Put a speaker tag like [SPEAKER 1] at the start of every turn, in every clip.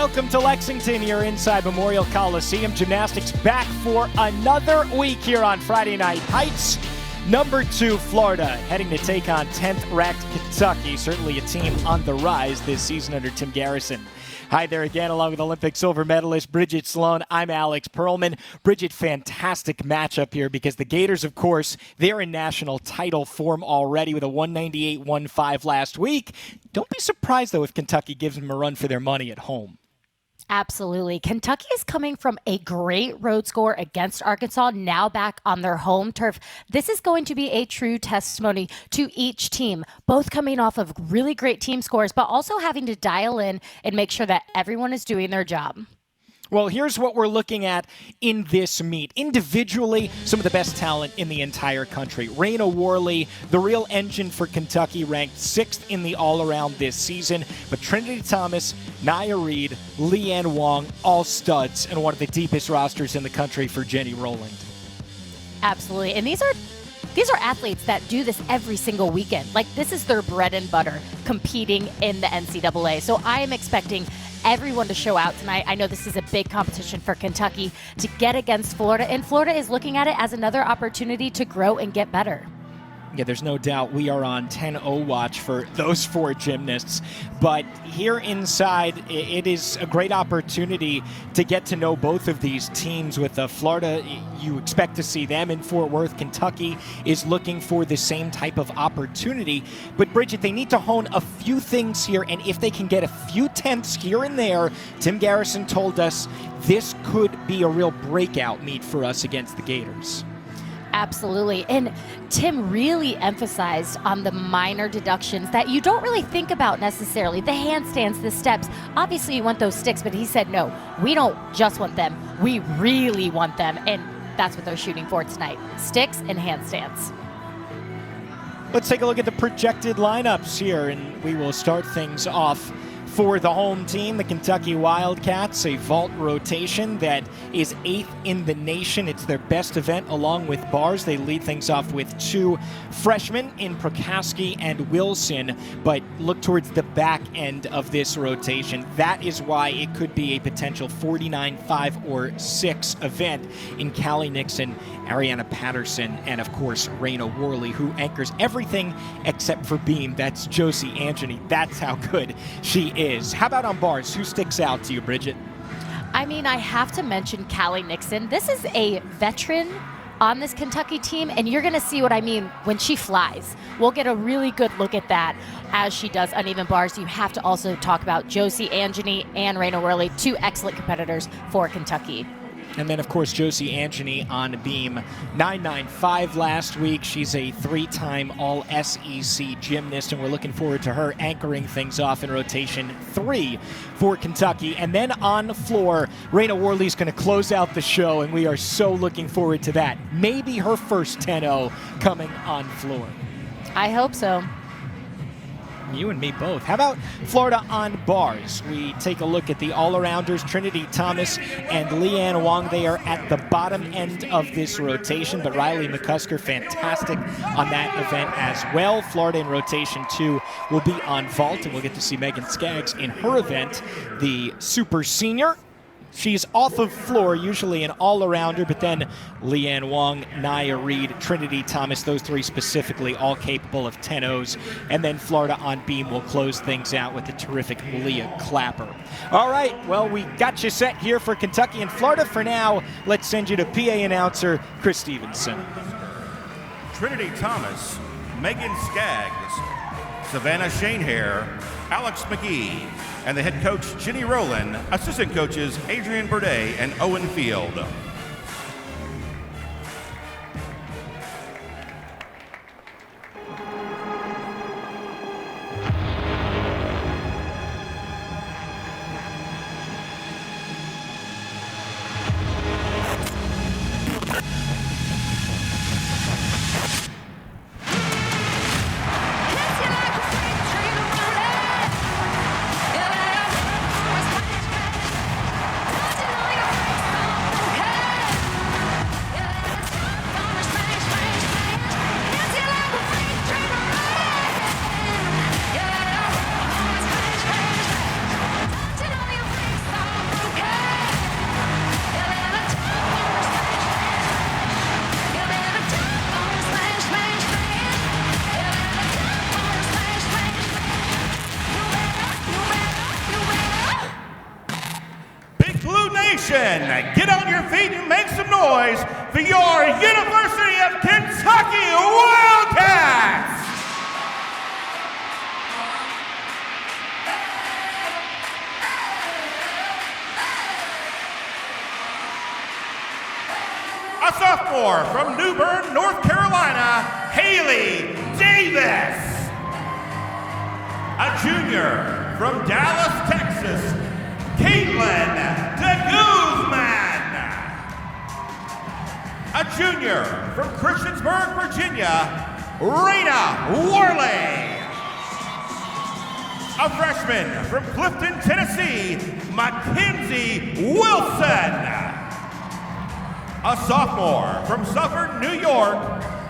[SPEAKER 1] Welcome to Lexington. You're inside Memorial Coliseum. Gymnastics back for another week here on Friday Night Heights. Number 2, Florida, heading to take on 10th-ranked Kentucky. Certainly a team on the rise this season under Tim Garrison. Hi there again, along with Olympic silver medalist Bridget Sloan. I'm Alex Perlman. Bridget, fantastic matchup here because the Gators, of course, they're in national title form already with a 198-1-5 last week. Don't be surprised, though, if Kentucky gives them a run for their money at home.
[SPEAKER 2] Absolutely. Kentucky is coming from a great road score against Arkansas, now back on their home turf. This is going to be a true testimony to each team, both coming off of really great team scores, but also having to dial in and make sure that everyone is doing their job.
[SPEAKER 1] Well, here's what we're looking at in this meet. Individually, some of the best talent in the entire country. Raina Worley, the real engine for Kentucky, ranked 6th in the all-around this season. But Trinity Thomas, Nia Reed, Leanne Wong, all studs, and one of the deepest rosters in the country for Jenny Rowland.
[SPEAKER 2] Absolutely. And these are athletes that do this every single weekend. Like, this is their bread and butter, competing in the NCAA. So I am expecting everyone to show out tonight. I know this is a big competition for Kentucky to get against Florida, and Florida is looking at it as another opportunity to grow and get better.
[SPEAKER 1] Yeah, there's no doubt we are on 10-0 watch for those 4 gymnasts. But here inside, it is a great opportunity to get to know both of these teams. With Florida, you expect to see them in Fort Worth. Kentucky is looking for the same type of opportunity. But, Bridget, they need to hone a few things here. And if they can get a few tenths here and there, Tim Garrison told us this could be a real breakout meet for us against the Gators.
[SPEAKER 2] Absolutely. And Tim really emphasized on the minor deductions that you don't really think about necessarily. The handstands, the steps. Obviously, you want those sticks, but he said, no, we don't just want them. We really want them. And that's what they're shooting for tonight. Sticks and handstands.
[SPEAKER 1] Let's take a look at the projected lineups here, and we will start things off for the home team, the Kentucky Wildcats, a vault rotation that is 8th in the nation. It's their best event along with bars. They lead things off with 2 freshmen in Prokaski and Wilson, but look towards the back end of this rotation. That is why it could be a potential 49-5 or 6 event in Callie Nixon, Ariana Patterson, and of course Raina Worley, who anchors everything except for beam. That's Josie Anthony. That's how good she is. How about on bars? Who sticks out to you, Bridget?
[SPEAKER 2] I mean, I have to mention Callie Nixon. This is a veteran on this Kentucky team, and you're going to see what I mean when she flies. We'll get a really good look at that as she does uneven bars. You have to also talk about Josie Anthony and Raina Worley, 2 excellent competitors for Kentucky.
[SPEAKER 1] And then, of course, Josie Anthony on beam, 995 last week. She's a 3-time All-SEC gymnast, and we're looking forward to her anchoring things off in rotation 3 for Kentucky. And then on the floor, Raina Worley's going to close out the show, and we are so looking forward to that. Maybe her first 10-0 coming on floor.
[SPEAKER 2] I hope so.
[SPEAKER 1] You and me both. How about Florida on bars? We take a look at the all-arounders, Trinity Thomas and Leanne Wong. They are at the bottom end of this rotation, but Riley McCusker, fantastic on that event as well. Florida in rotation 2 will be on vault, and we'll get to see Megan Skaggs in her event, the super senior. She's off of floor, usually an all-arounder, but then Leanne Wong, Nia Reed, Trinity Thomas, those 3 specifically, all capable of 10-0s. And then Florida on beam will close things out with the terrific Malia Clapper. All right, well, we got you set here for Kentucky and Florida. For now, let's send you to PA announcer Chris Stevenson.
[SPEAKER 3] Trinity Thomas, Megan Skaggs, Savannah Shanehair, Alex McGee, and the head coach, Jenny Rowland, assistant coaches, Adrian Burdett and Owen Field. Nation, get on your feet and make some noise for your University of Kentucky Wildcats! A sophomore from New Bern, North Carolina, Haley Davis. A junior from Dallas, Texas, Caitlin DeGuzman. A junior from Christiansburg, Virginia, Raina Worley. A freshman from Clifton, Tennessee, Mackenzie Wilson. A sophomore from Suffolk, New York,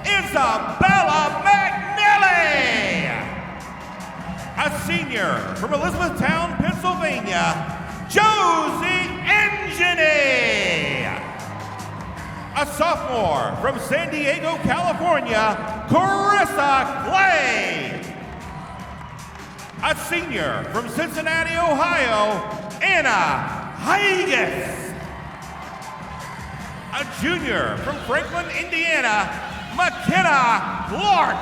[SPEAKER 3] Isabella McNally. A senior from Elizabethtown, Pennsylvania, Josie Engine. A sophomore from San Diego, California, Carissa Clay. A senior from Cincinnati, Ohio, Anna Higas. A junior from Franklin, Indiana, McKenna Clark.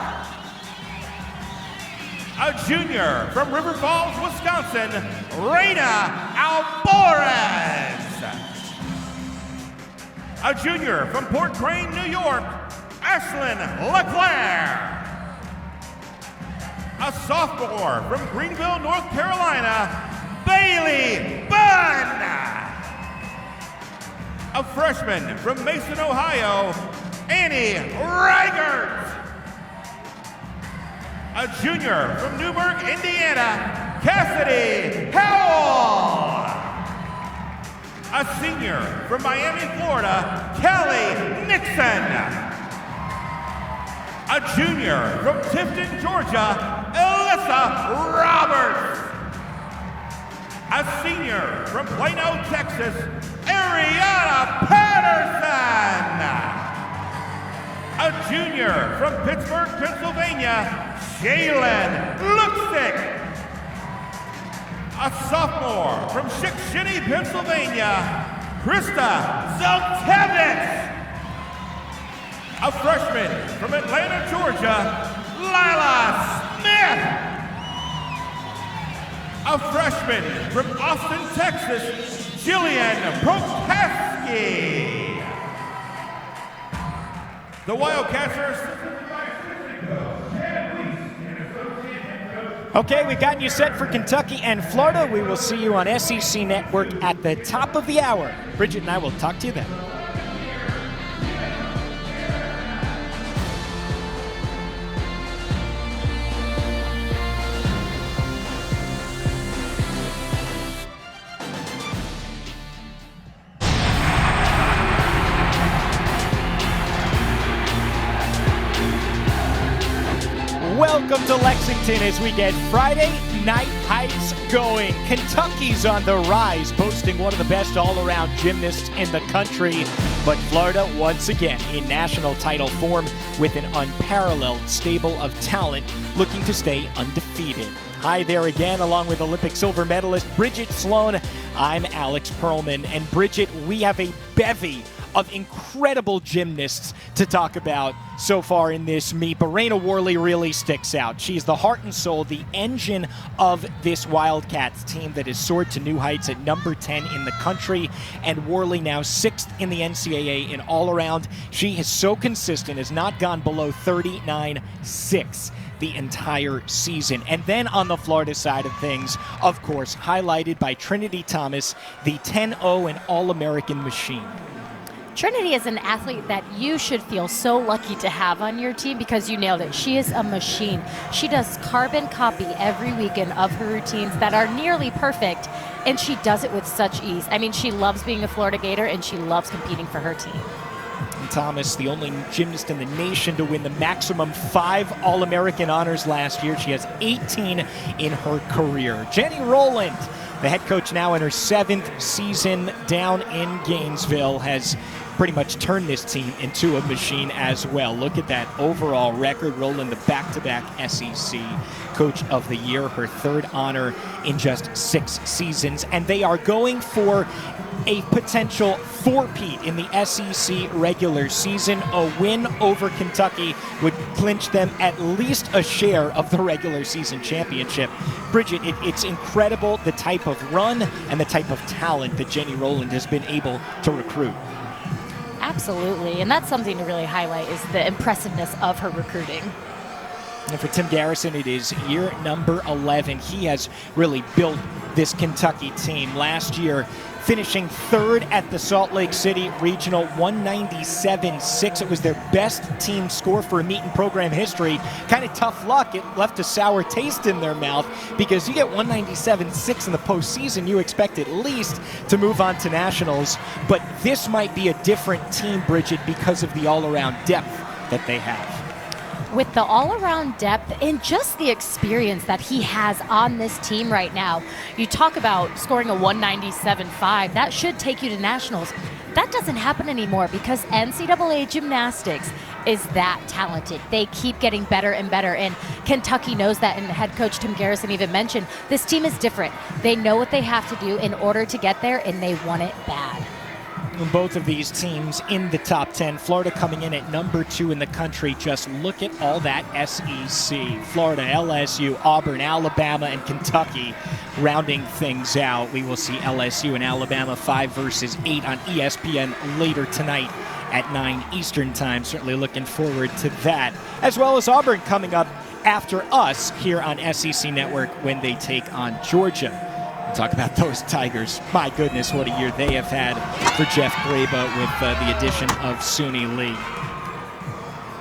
[SPEAKER 3] A junior from River Falls, Wisconsin, Reina Alvarez. A junior from Port Crane, New York, Ashlyn LeClaire. A sophomore from Greenville, North Carolina, Bailey Bunn. A freshman from Mason, Ohio, Annie Reichert. A junior from Newburgh, Indiana, Cassidy Howell. A senior from Miami, Florida, Kelly Nixon. A junior from Tifton, Georgia, Alyssa Roberts. A senior from Plano, Texas, Ariana Patterson. A junior from Pittsburgh, Pennsylvania, Jalen Luxick. A sophomore from Shikshini, Pennsylvania, Krista Zoltevich. A freshman from Atlanta, Georgia, Lila Smith. A freshman from Austin, Texas, Jillian Prokaski. The Wildcats are...
[SPEAKER 1] Okay, we've gotten you set for Kentucky and Florida. We will see you on SEC Network at the top of the hour. Bridget and I will talk to you then. Welcome to Lexington as we get Friday Night Heights going. Kentucky's on the rise, boasting one of the best all-around gymnasts in the country. But Florida, once again, in national title form with an unparalleled stable of talent, looking to stay undefeated. Hi there again, along with Olympic silver medalist Bridget Sloan. I'm Alex Perlman. And Bridget, we have a bevy of incredible gymnasts to talk about so far in this meet, but Raina Worley really sticks out. She's the heart and soul, the engine of this Wildcats team that has soared to new heights at number 10 in the country, and Worley now 6th in the NCAA in all-around. She is so consistent, has not gone below 39.6 the entire season. And then on the Florida side of things, of course, highlighted by Trinity Thomas, the 10-0 and All-American machine.
[SPEAKER 2] Trinity is an athlete that you should feel so lucky to have on your team because you nailed it. She is a machine. She does carbon copy every weekend of her routines that are nearly perfect, and she does it with such ease. I mean, she loves being a Florida Gator, and she loves competing for her team.
[SPEAKER 1] And Thomas, the only gymnast in the nation to win the maximum 5 All-American honors last year. She has 18 in her career. Jenny Rowland, the head coach now in her 7th season down in Gainesville, has pretty much turned this team into a machine as well. Look at that overall record. Rowland, the back-to-back SEC Coach of the Year, her 3rd honor in just 6 seasons. And they are going for a potential four-peat in the SEC regular season. A win over Kentucky would clinch them at least a share of the regular season championship. Bridget, it's incredible the type of run and the type of talent that Jenny Rowland has been able to recruit.
[SPEAKER 2] Absolutely, and that's something to really highlight is the impressiveness of her recruiting.
[SPEAKER 1] And for Tim Garrison, it is year number 11. He has really built this Kentucky team. Last year, finishing third at the Salt Lake City Regional, 197.6. It was their best team score for a meet in program history. Kind of tough luck. It left a sour taste in their mouth because you get 197.6 in the postseason. You expect at least to move on to nationals. But this might be a different team, Bridget, because of the all-around depth that they have.
[SPEAKER 2] With the all-around depth and just the experience that he has on this team right now. You talk about scoring a 197.5. That should take you to nationals. That doesn't happen anymore because NCAA gymnastics is that talented. They keep getting better and better, and Kentucky knows that, and head coach Tim Garrison even mentioned, this team is different. They know what they have to do in order to get there, and they want it bad.
[SPEAKER 1] Both of these teams in the top 10. Florida coming in at number 2 in the country. Just look at all that SEC. Florida, LSU, Auburn, Alabama, and Kentucky rounding things out. We will see LSU and Alabama 5 versus 8 on ESPN later tonight at 9 Eastern time. Certainly looking forward to that. As well as Auburn coming up after us here on SEC Network when they take on Georgia. Talk about those Tigers. My goodness, what a year they have had for Jeff Graba with the addition of Suni Lee.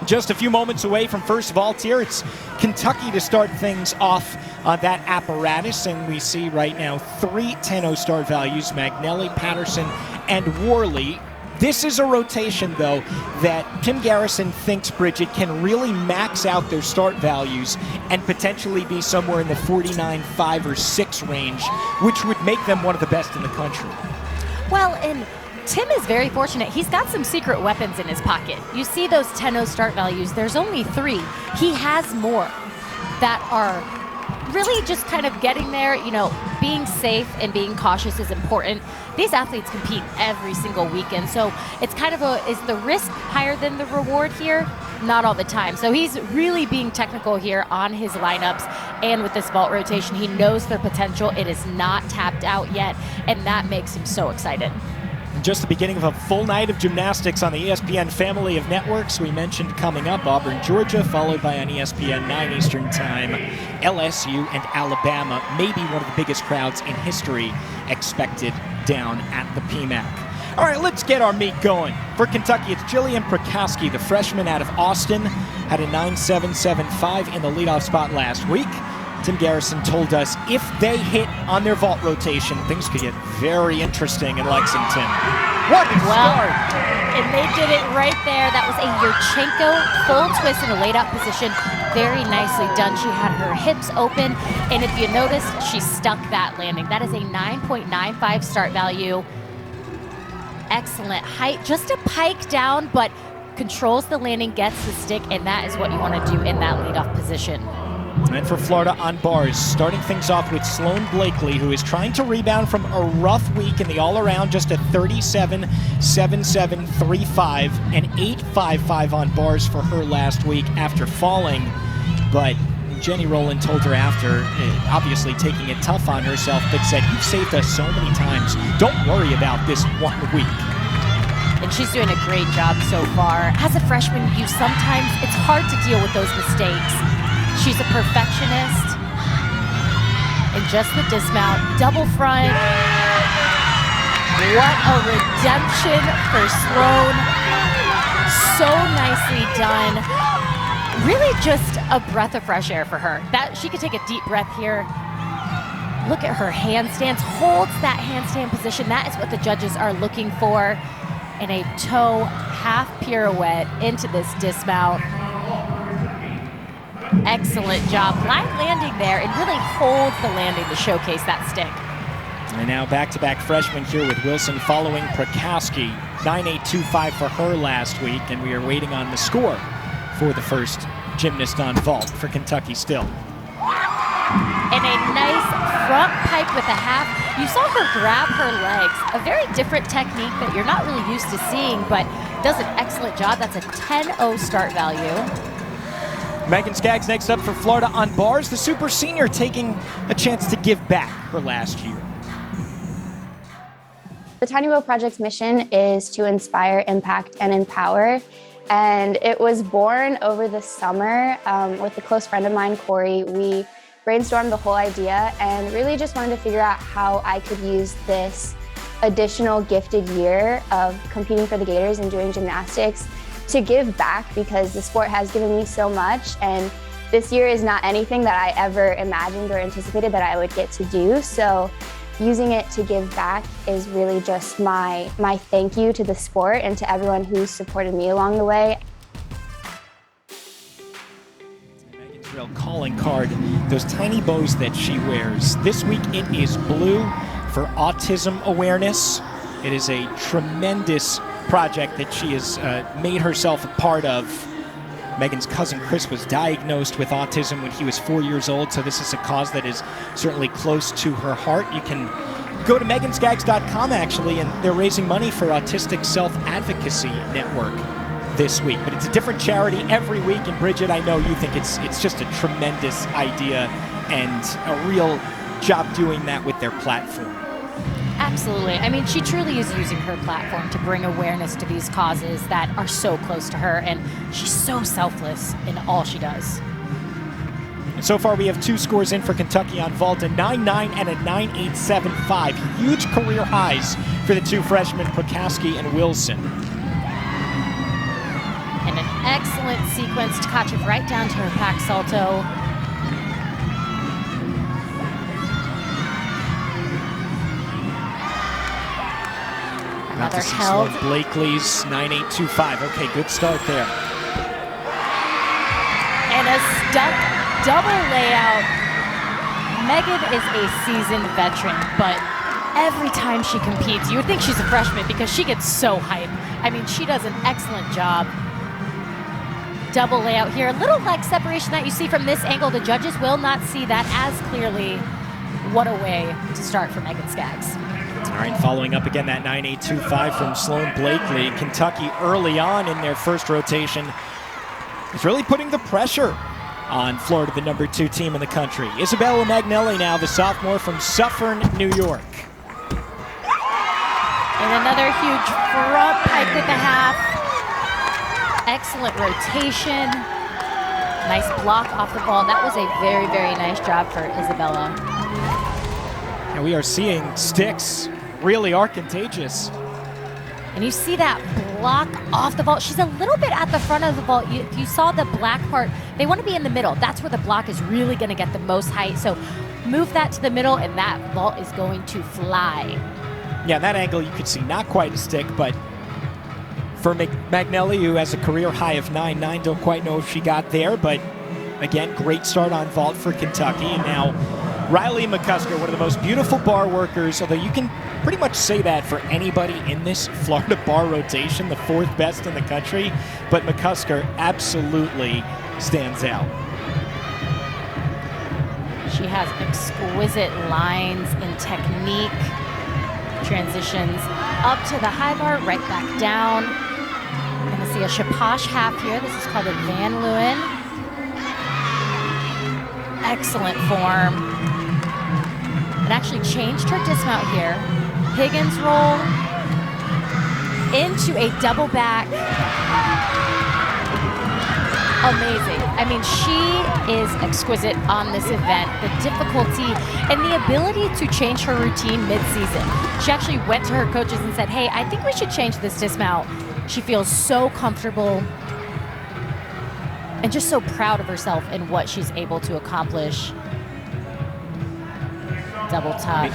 [SPEAKER 1] Just a few moments away from first vault here. It's Kentucky to start things off on that apparatus, and we see right now 3 10-0 start values, Magnelli, Patterson, and Worley. This is a rotation, though, that Tim Garrison thinks, Bridget, can really max out their start values and potentially be somewhere in the 49.5 or 6 range, which would make them one of the best in the country.
[SPEAKER 2] Well, and Tim is very fortunate. He's got some secret weapons in his pocket. You see those 10-0 start values. There's only 3. He has more that are really just kind of getting there. You know, being safe and being cautious is important. These athletes compete every single weekend, so it's kind of is the risk higher than the reward here? Not all the time. So he's really being technical here on his lineups, and with this vault rotation, he knows their potential. It is not tapped out yet, and that makes him so excited.
[SPEAKER 1] Just the beginning of a full night of gymnastics on the ESPN family of networks. We mentioned coming up Auburn, Georgia, followed by on ESPN 9 Eastern time, LSU and Alabama. Maybe one of the biggest crowds in history expected down at the PMAC. All right, let's get our meet going. For Kentucky, it's Jillian Prokaski, the freshman out of Austin, had a 9.775 in the leadoff spot last week. Tim Garrison told us if they hit on their vault rotation, things could get very interesting in Lexington. What a start!
[SPEAKER 2] And they did it right there. That was a Yurchenko full twist in a laid-out position. Very nicely done. She had her hips open, and if you noticed, she stuck that landing. That is a 9.95 start value. Excellent height. Just a pike down, but controls the landing, gets the stick, and that is what you want to do in that leadoff position.
[SPEAKER 1] And for Florida on bars, starting things off with Sloan Blakely, who is trying to rebound from a rough week in the all-around, just a 37.7735 and 8.55 on bars for her last week after falling. But Jenny Rowland told her after, obviously taking it tough on herself, but said, "You've saved us so many times. Don't worry about this one week."
[SPEAKER 2] And she's doing a great job so far. As a freshman, it's hard to deal with those mistakes. She's a perfectionist. And just the dismount, double front. What a redemption for Sloan. So nicely done. Really just a breath of fresh air for her. That she could take a deep breath here. Look at her handstands, holds that handstand position. That is what the judges are looking for. And a toe half pirouette into this dismount. Excellent job. Light landing there and really holds the landing to showcase that stick.
[SPEAKER 1] And now back-to-back freshmen here with Wilson following Prokaski. 9.825 for her last week, and we are waiting on the score for the first gymnast on vault for Kentucky still.
[SPEAKER 2] And a nice front pike with a half. You saw her grab her legs, a very different technique that you're not really used to seeing, but does an excellent job. That's a 10-0 start value.
[SPEAKER 1] Megan Skaggs next up for Florida on bars. The super senior taking a chance to give back her last year.
[SPEAKER 4] The Tiny Bow Project's mission is to inspire, impact, and empower. And it was born over the summer with a close friend of mine, Corey. We brainstormed the whole idea and really just wanted to figure out how I could use this additional gifted year of competing for the Gators and doing gymnastics to give back, because the sport has given me so much, and this year is not anything that I ever imagined or anticipated that I would get to do. So using it to give back is really just my thank you to the sport and to everyone who's supported me along the way.
[SPEAKER 1] Megan's real calling card, those tiny bows that she wears. This week it is blue for autism awareness. It is a tremendous project that she has made herself a part of. Megan's cousin Chris was diagnosed with autism when he was 4 years old, so this is a cause that is certainly close to her heart. You can go to meganskaggs.com actually, and they're raising money for Autistic Self-Advocacy Network this week. But it's a different charity every week, and Bridget, I know you think it's just a tremendous idea and a real job doing that with their platform.
[SPEAKER 2] Absolutely. I mean, she truly is using her platform to bring awareness to these causes that are so close to her, and she's so selfless in all she does.
[SPEAKER 1] And so far, we have 2 scores in for Kentucky on vault, a 9.9 and a 9.875. Huge career highs for the 2 freshmen, Prokowski and Wilson.
[SPEAKER 2] And an excellent sequence. Tkachev right down to her pack salto. Another held.
[SPEAKER 1] Blakely's 9.825. Okay, good start there.
[SPEAKER 2] And a stuck double layout. Megan is a seasoned veteran, but every time she competes, you would think she's a freshman because she gets so hyped. I mean, she does an excellent job. Double layout here. A little leg separation that you see from this angle. The judges will not see that as clearly. What a way to start for Megan Skaggs.
[SPEAKER 1] All right, following up again, that 9.825 from Sloan Blakely. Kentucky early on in their first rotation is really putting the pressure on Florida, the number 2 team in the country. Isabella Magnelli now, the sophomore from Suffern, New York.
[SPEAKER 2] And another huge front pike with the half. Excellent rotation. Nice block off the ball. That was a very, very nice job for Isabella.
[SPEAKER 1] And we are seeing sticks really are contagious.
[SPEAKER 2] And you see that block off the vault. She's a little bit at the front of the vault. You saw the black part. They want to be in the middle. That's where the block is really going to get the most height. So move that to the middle, and that vault is going to fly.
[SPEAKER 1] Yeah, that angle you could see not quite a stick, but for Magnelli, who has a career high of 9.9, don't quite know if she got there, but again, great start on vault for Kentucky. And now Riley McCusker, one of the most beautiful bar workers, although you can pretty much say that for anybody in this Florida bar rotation, the 4th best in the country, but McCusker absolutely stands out.
[SPEAKER 2] She has exquisite lines in technique, transitions up to the high bar, right back down. We're gonna see a Shaposh half here. This is called a Van Leeuwen. Excellent form. And actually changed her dismount here. Higgins roll into a double back. Amazing. I mean, she is exquisite on this event. The difficulty and the ability to change her routine mid-season. She actually went to her coaches and said, hey, I think we should change this dismount. She feels so comfortable and just so proud of herself and what she's able to accomplish. Double tuck.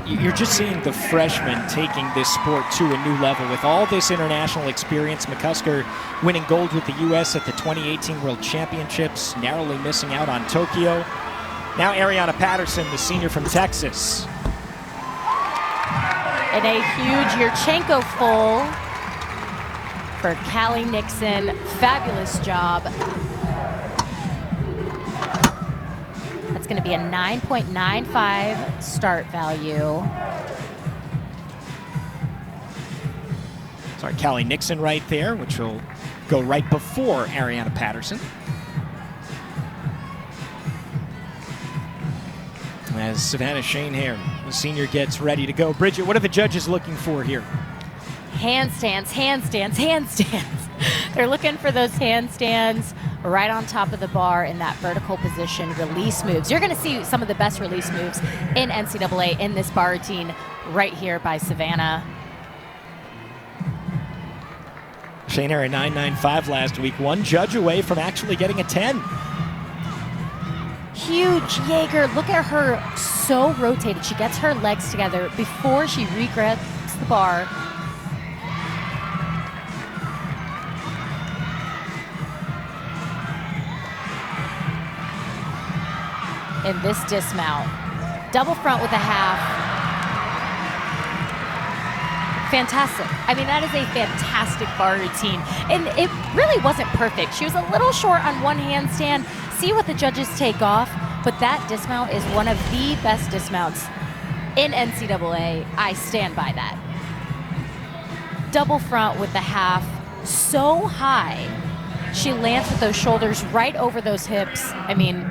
[SPEAKER 1] You're just seeing the freshmen taking this sport to a new level with all this international experience. McCusker winning gold with the U.S. at the 2018 World Championships, narrowly missing out on Tokyo. Now Ariana Patterson, the senior from Texas.
[SPEAKER 2] And a huge Yurchenko full for Callie Nixon. Fabulous job. That's going to be a 9.95 start value.
[SPEAKER 1] Sorry, Callie Nixon right there, which will go right before Ariana Patterson. As Savannah Shanehair, the senior, gets ready to go. Bridget, what are the judges looking for here?
[SPEAKER 2] Handstands, handstands, handstands. They're looking for those handstands right on top of the bar in that vertical position. Release moves. You're going to see some of the best release moves in NCAA in this bar routine right here by Savannah.
[SPEAKER 1] Shanehair at 9.95 last week, one judge away from actually getting a 10.
[SPEAKER 2] Huge Jaeger. Look at her, so rotated. She gets her legs together before she re-grabs the bar. In this dismount. Double front with a half. Fantastic. I mean, that is a fantastic bar routine. And it really wasn't perfect. She was a little short on one handstand. See what the judges take off. But that dismount is one of the best dismounts in NCAA. I stand by that. Double front with the half. So high. She lands with those shoulders right over those hips. I mean,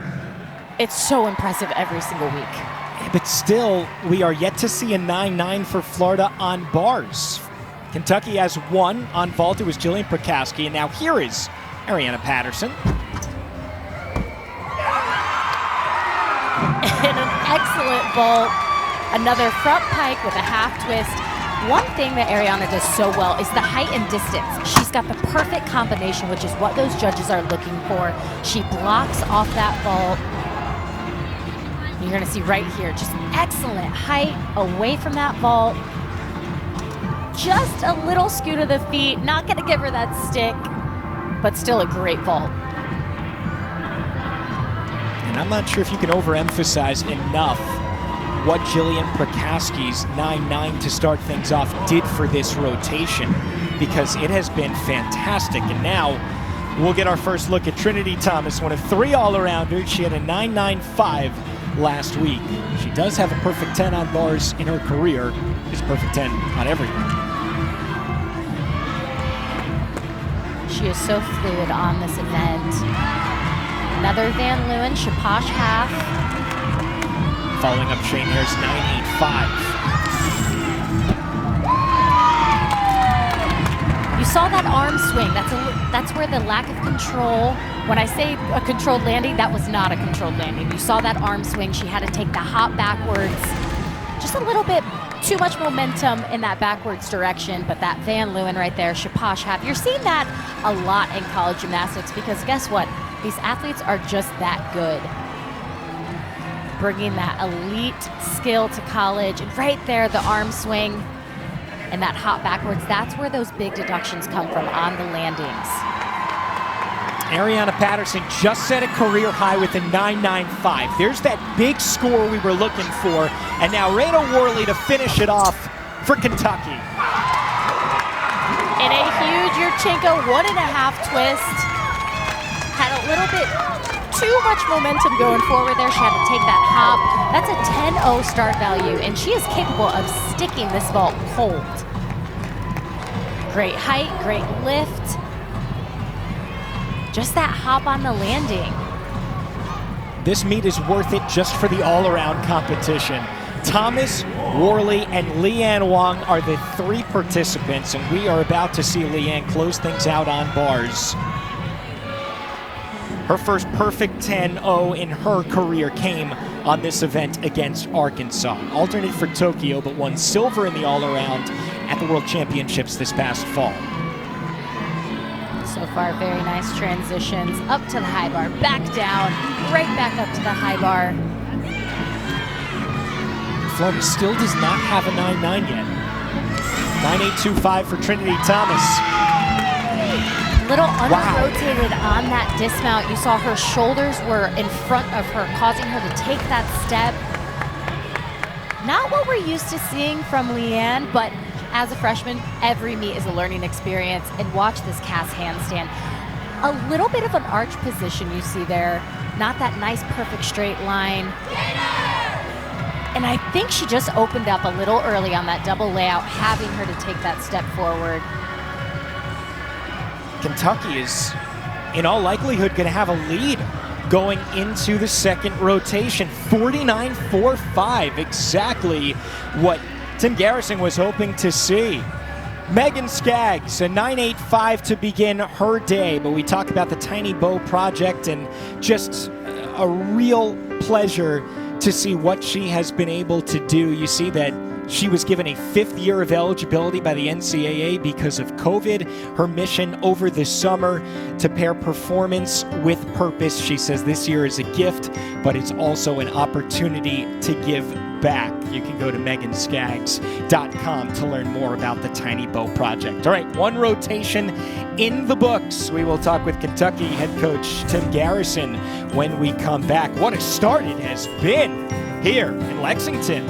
[SPEAKER 2] it's so impressive every single week.
[SPEAKER 1] But still, we are yet to see a 9.9 for Florida on bars. Kentucky has one on vault. It was Jillian Prakaski, and now here is Ariana Patterson.
[SPEAKER 2] And an excellent vault. Another front pike with a half twist. One thing that Ariana does so well is the height and distance. She's got the perfect combination, which is what those judges are looking for. She blocks off that vault. You're going to see right here, just excellent height away from that vault. Just a little scoot of the feet, not going to give her that stick, but still a great vault.
[SPEAKER 1] And I'm not sure if you can overemphasize enough what Jillian Prakaski's 9.9 to start things off did for this rotation, because it has been fantastic. And now we'll get our first look at Trinity Thomas, one of three all-arounders. She had a 9.95 last week. She does have a perfect 10 on bars in her career. She's a perfect 10 on everything.
[SPEAKER 2] She is so fluid on this event. Another Van Leeuwen, Shaposh half.
[SPEAKER 1] Following up Shanehair's 9.85.
[SPEAKER 2] You saw that arm swing. That's where the lack of control. When I say a controlled landing, that was not a controlled landing. You saw that arm swing. She had to take the hop backwards. Just a little bit too much momentum in that backwards direction, but that Van Leeuwen right there, Shaposh half. You're seeing that a lot in college gymnastics because guess what? These athletes are just that good. Bringing that elite skill to college. And right there, the arm swing and that hop backwards, that's where those big deductions come from on the landings.
[SPEAKER 1] Ariana Patterson just set a career high with a 9.95. There's that big score we were looking for. And now Rayna Worley to finish it off for Kentucky.
[SPEAKER 2] In a huge Yurchenko 1.5 twist. Had a little bit too much momentum going forward there. She had to take that hop. That's a 10-0 start value, and she is capable of sticking this vault cold. Great height, great lift. Just that hop on the landing.
[SPEAKER 1] This meet is worth it just for the all-around competition. Thomas, Worley, and Leanne Wong are the three participants, and we are about to see Leanne close things out on bars. Her first perfect 10-0 in her career came on this event against Arkansas. Alternate for Tokyo, but won silver in the all-around at the World Championships this past fall.
[SPEAKER 2] So far, very nice transitions. Up to the high bar, back down, right back up to the high bar.
[SPEAKER 1] Florida still does not have a 9.9 yet. 9.825 for Trinity Thomas.
[SPEAKER 2] Little under-rotated on that dismount. You saw her shoulders were in front of her, causing her to take that step. Not what we're used to seeing from Leanne, but as a freshman, every meet is a learning experience. And watch this cast handstand. A little bit of an arch position you see there. not that nice, perfect straight line. And I think she just opened up a little early on that double layout, having her to take that step forward.
[SPEAKER 1] Kentucky is, in all likelihood, going to have a lead going into the second rotation. 49-45, exactly what Tim Garrison was hoping to see. Megan Skaggs, a 9.85 to begin her day, but we talk about the Tiny Bow Project and just a real pleasure to see what she has been able to do. You see that she was given a 5th year of eligibility by the NCAA because of COVID. Her mission over the summer to pair performance with purpose. She says this year is a gift, but it's also an opportunity to give back. You can go to meganskaggs.com to learn more about the Tiny Bow Project. All right, one rotation in the books. We will talk with Kentucky head coach Tim Garrison when we come back. What a start it has been here in Lexington.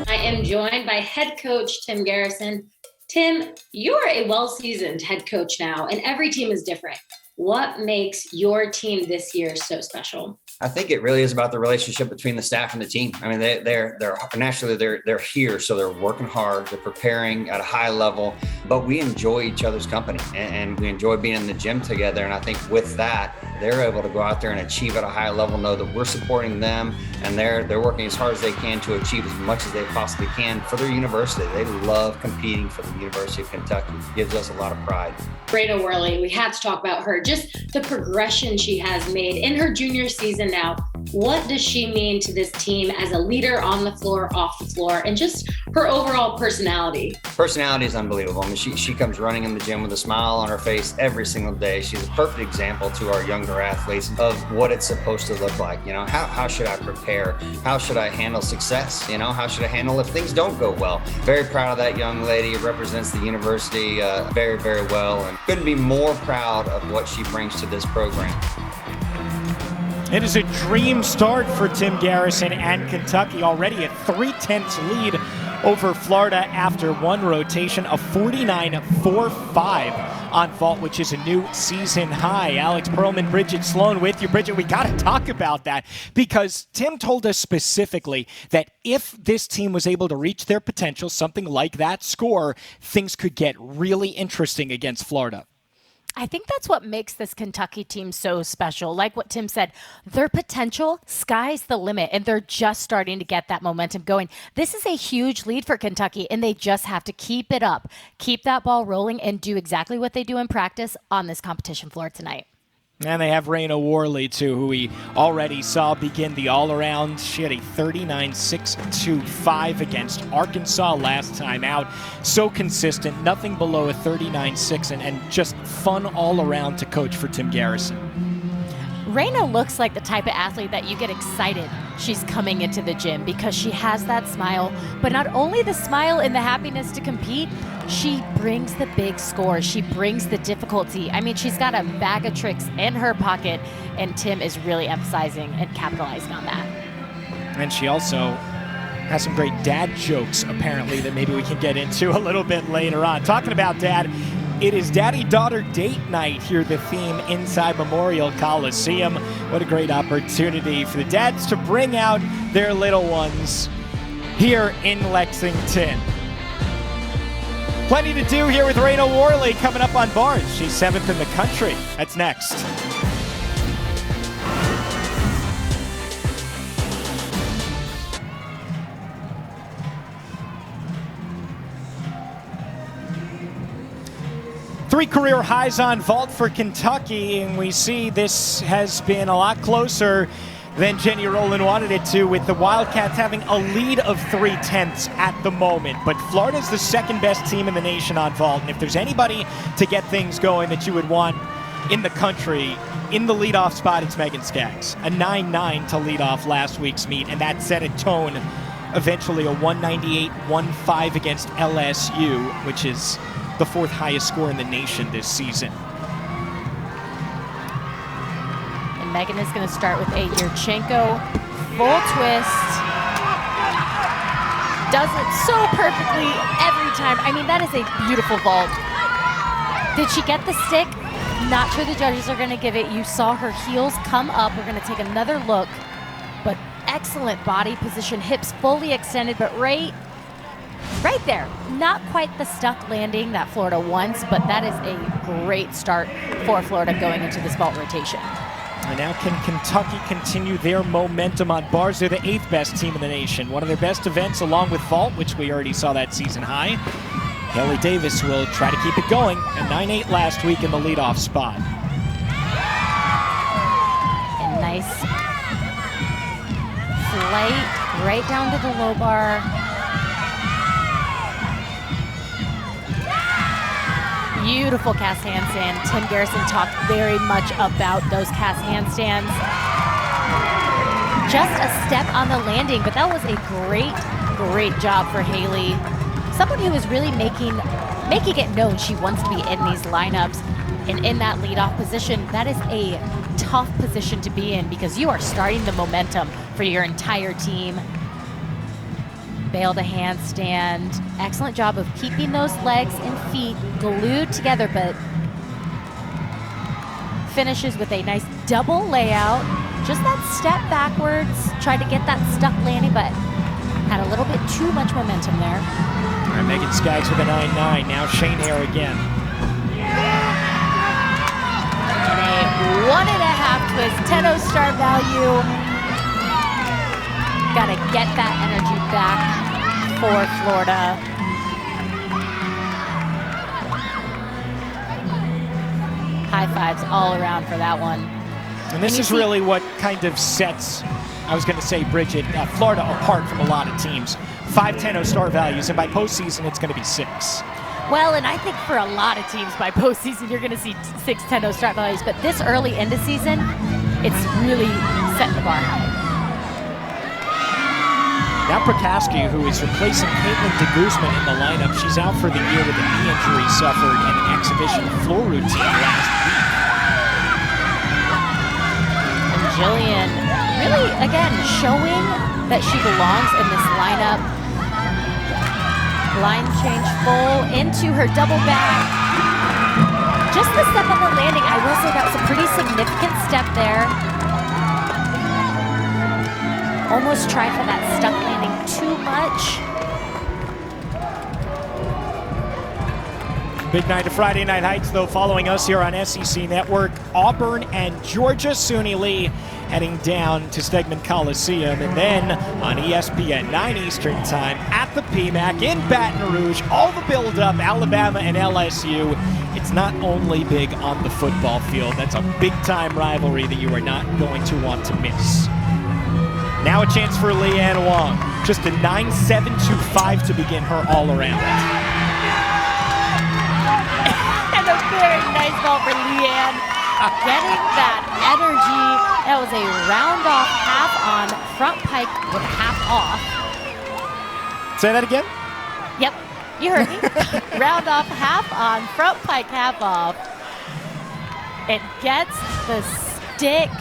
[SPEAKER 5] I am joined by head coach Tim Garrison. Tim, you're a well-seasoned head coach now, and every team is different. What makes your team this year so special?
[SPEAKER 6] I think it really is about the relationship between the staff and the team. I mean, they're naturally they're here, so they're working hard, they're preparing at a high level, but we enjoy each other's company and we enjoy being in the gym together. And I think with that, they're able to go out there and achieve at a high level, know that we're supporting them, and they're working as hard as they can to achieve as much as they possibly can for their university. They love competing for the University of Kentucky. It gives us a lot of pride.
[SPEAKER 5] Brayna Worley, we had to talk about her, just the progression she has made in her junior season now. What does she mean to this team as a leader on the floor, off the floor, and just her overall personality?
[SPEAKER 6] Personality is unbelievable. I mean, she comes running in the gym with a smile on her face every single day. She's a perfect example to our younger athletes of what it's supposed to look like. You know, how should I prepare? How should I handle success? You know, how should I handle if things don't go well? Very proud of that young lady. Represents the university very, very well, and couldn't be more proud of what she brings to this program.
[SPEAKER 1] It is a dream start for Tim Garrison and Kentucky, already a 3/10 lead over Florida after one rotation, a 49-4-5 on vault, which is a new season high. Alex Perlman, Bridget Sloan with you. Bridget, we got to talk about that because Tim told us specifically that if this team was able to reach their potential, something like that score, things could get really interesting against Florida.
[SPEAKER 2] I think that's what makes this Kentucky team so special. Like what Tim said, their potential, sky's the limit, and they're just starting to get that momentum going. This is a huge lead for Kentucky, and they just have to keep it up, keep that ball rolling, and do exactly what they do in practice on this competition floor tonight.
[SPEAKER 1] And they have Brayna Worley, too, who we already saw begin the all-around. She had a 39.625 against Arkansas last time out. So consistent, nothing below a 39.6, and just fun all around to coach for Tim Garrison.
[SPEAKER 2] Brayna looks like the type of athlete that you get excited she's coming into the gym because she has that smile, but not only the smile and the happiness to compete, she brings the big score. She brings the difficulty. I mean, she's got a bag of tricks in her pocket, and Tim is really emphasizing and capitalizing on that.
[SPEAKER 1] And she also has some great dad jokes, apparently, that maybe we can get into a little bit later on. Talking about dad, it is daddy-daughter date night here, the theme inside Memorial Coliseum. What a great opportunity for the dads to bring out their little ones here in Lexington. Plenty to do here with Brayna Worley coming up on bars. She's 7th in the country. That's next. Three career highs on vault for Kentucky, and we see this has been a lot closer than Jenny Rowland wanted it to, with the Wildcats having a lead of 3/10 at the moment. But Florida's the second best team in the nation on vault, and if there's anybody to get things going that you would want in the country, in the leadoff spot, it's Megan Skaggs. A 9.9 to lead off last week's meet, and that set a tone. Eventually a 198-1-5 against LSU, which is the 4th highest score in the nation this season.
[SPEAKER 2] And Megan is going to start with a Yurchenko full twist. Does it so perfectly every time. I mean, that is a beautiful vault. Did she get the stick? Not sure the judges are going to give it. You saw her heels come up. We're going to take another look. But excellent body position, hips fully extended, but right there. Not quite the stuck landing that Florida wants, but that is a great start for Florida going into this vault rotation.
[SPEAKER 1] And now can Kentucky continue their momentum on bars? They're the 8th best team in the nation. One of their best events along with vault, which we already saw that season high. Haley Davis will try to keep it going. A 9-8 last week in the leadoff spot.
[SPEAKER 2] And nice flight right down to the low bar. Beautiful cast handstand. Tim Garrison talked very much about those cast handstands. Just a step on the landing, but that was a great job for Haley. Someone who is really making it known she wants to be in these lineups and in that leadoff position. That is a tough position to be in because you are starting the momentum for your entire team. Bailed a handstand. Excellent job of keeping those legs and feet glued together, but finishes with a nice double layout. Just that step backwards. Tried to get that stuck landing, but had a little bit too much momentum there.
[SPEAKER 1] All right, Megan Skaggs with a 9-9. Now Shane Hare again.
[SPEAKER 2] And a 1.5 twist, 10-0 start value. Gotta get that energy back for Florida. High fives all around for that one.
[SPEAKER 1] And this is really what kind of sets, I was going to say, Bridget, Florida apart from a lot of teams. 5 10-0 start values, and by postseason, it's going to be 6.
[SPEAKER 2] Well, and I think for a lot of teams by postseason, you're going to see 6 10-0 start values. But this early into season, it's really setting the bar high.
[SPEAKER 1] Now Prakaski, who is replacing Caitlin de Guzman in the lineup. She's out for the year with a knee injury suffered in an exhibition floor routine last week.
[SPEAKER 2] And Jillian really, again, showing that she belongs in this lineup. Line change full into her double back. Just the step on the landing, I will say that was a pretty significant step there. Almost tried for that stuck landing too much.
[SPEAKER 1] Big night of Friday Night Heights, though, following us here on SEC Network. Auburn and Georgia. Suni Lee heading down to Stegman Coliseum. And then on ESPN 9 Eastern Time at the PMAC in Baton Rouge. All the build-up, Alabama and LSU. It's not only big on the football field. That's a big-time rivalry that you are not going to want to miss. Now a chance for Leanne Wong. Just a 9.725 to begin her all-around.
[SPEAKER 2] And a very nice ball for Leanne. Getting that energy. That was a round off half on front pike with half off.
[SPEAKER 1] Say that again?
[SPEAKER 2] Yep, you heard me. Round off half on front pike half off. It gets the stick.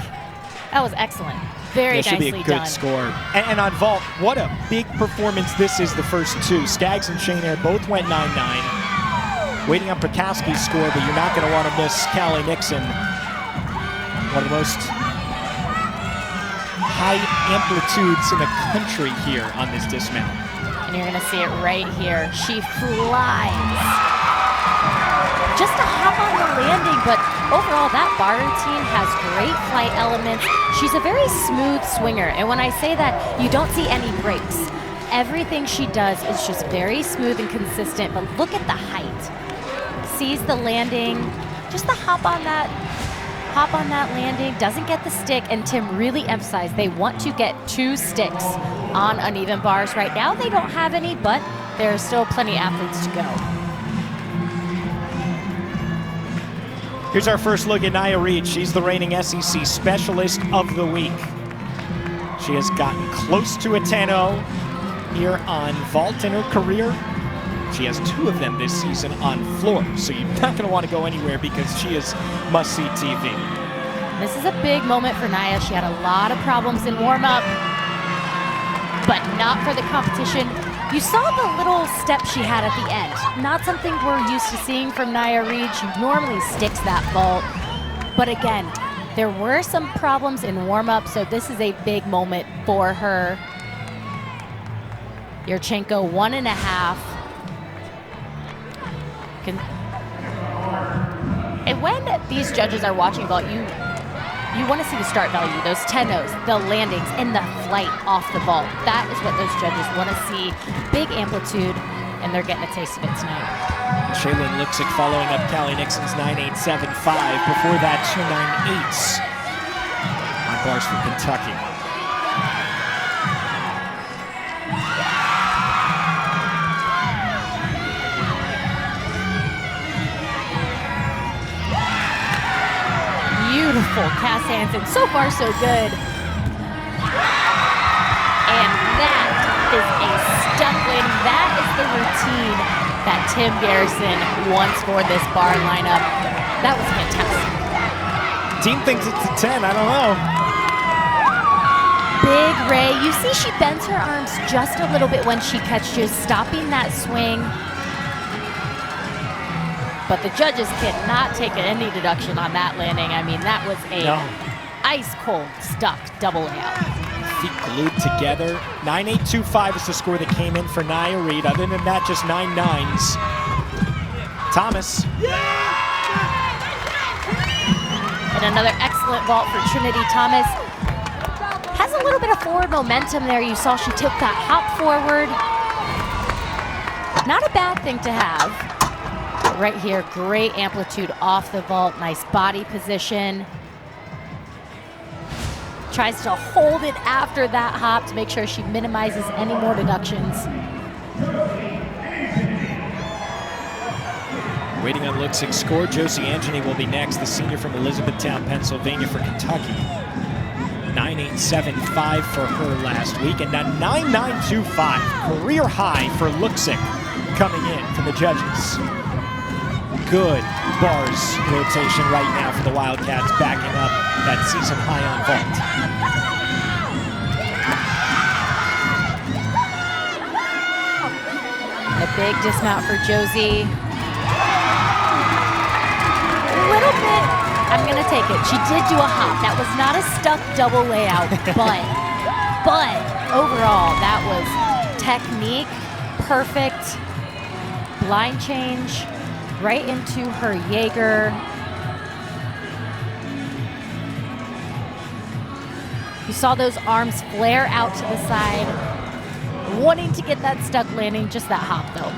[SPEAKER 2] That was excellent. Very
[SPEAKER 1] This should
[SPEAKER 2] nicely
[SPEAKER 1] be a good
[SPEAKER 2] done.
[SPEAKER 1] score. And on vault, what a big performance this is, the first two. Skaggs and Shane Hare both went 9-9. Waiting on Prakaski's score, but you're not going to want to miss Callie Nixon. One of the most high amplitudes in the country here on this dismount.
[SPEAKER 2] And you're going to see it right here. She flies. Just a hop on the landing, but overall that bar routine has great flight elements. She's a very smooth swinger, and when I say that, you don't see any breaks. Everything she does is just very smooth and consistent, but look at the height. Sees the landing, just the hop on that landing, doesn't get the stick, and Tim really emphasized they want to get 2 sticks on uneven bars. Right now they don't have any, but there are still plenty of athletes to go.
[SPEAKER 1] Here's our first look at Nia Reed. She's the reigning SEC Specialist of the Week. She has gotten close to a 10-0 here on vault in her career. She has 2 of them this season on floor, so you're not going to want to go anywhere because she is must-see TV.
[SPEAKER 2] This is a big moment for Nia. She had a lot of problems in warm-up, but not for the competition. You saw the little step she had at the end. Not something we're used to seeing from Nia Reed. She normally sticks that vault. But again, there were some problems in warm-up, so this is a big moment for her. Yurchenko 1.5. And when these judges are watching vault, you want to see the start value, those tenos, the landings, and the flight off the vault. That is what those judges want to see. Big amplitude, and they're getting a taste of it tonight.
[SPEAKER 1] Shaylin Luksic following up Callie Nixon's 9.875. Before that, 2.98s on bars for Kentucky.
[SPEAKER 2] Beautiful, Cass Hansen. So far, so good. And that is a stuck landing. That is the routine that Tim Garrison wants for this bar lineup. That was fantastic.
[SPEAKER 1] Team thinks it's a 10. I don't know.
[SPEAKER 2] Big Ray. You see she bends her arms just a little bit when she catches, stopping that swing. But the judges cannot take any deduction on that landing. I mean, that was a ice-cold, stuck double layout.
[SPEAKER 1] Feet glued together. 9.825 is the score that came in for Nia Reed. Other than that, just 9.9s. Thomas.
[SPEAKER 2] And another excellent vault for Trinity Thomas. Has a little bit of forward momentum there. You saw she took that hop forward. Not a bad thing to have. Right here, great amplitude off the vault, nice body position. Tries to hold it after that hop to make sure she minimizes any more deductions.
[SPEAKER 1] Waiting on Luksic's score. Josie Angeny will be next, the senior from Elizabethtown, Pennsylvania for Kentucky. 9.875 for her last week, and a 9.925, career high for Luksic coming in from the judges. Good bars rotation right now for the Wildcats, backing up that season high on vault.
[SPEAKER 2] A big dismount for Josie. A little bit, I'm gonna take it. She did do a hop. That was not a stuck double layout, but overall, that was technique, perfect, blind change, right into her Jaeger. You saw those arms flare out to the side, wanting to get that stuck landing, just that hop though.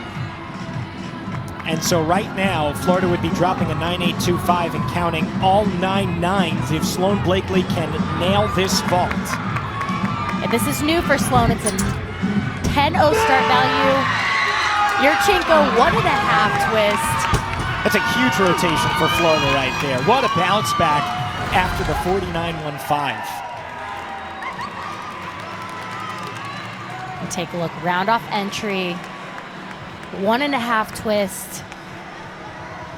[SPEAKER 1] And so right now, Florida would be dropping a 9.825 and counting all 9.9s if Sloane Blakely can nail this vault.
[SPEAKER 2] And this is new for Sloane. It's a 10-0 start value. Yurchenko 1.5 twist.
[SPEAKER 1] That's a huge rotation for Florida right there. What a bounce back after the 49.15.
[SPEAKER 2] Take a look, round off entry, 1.5 twist.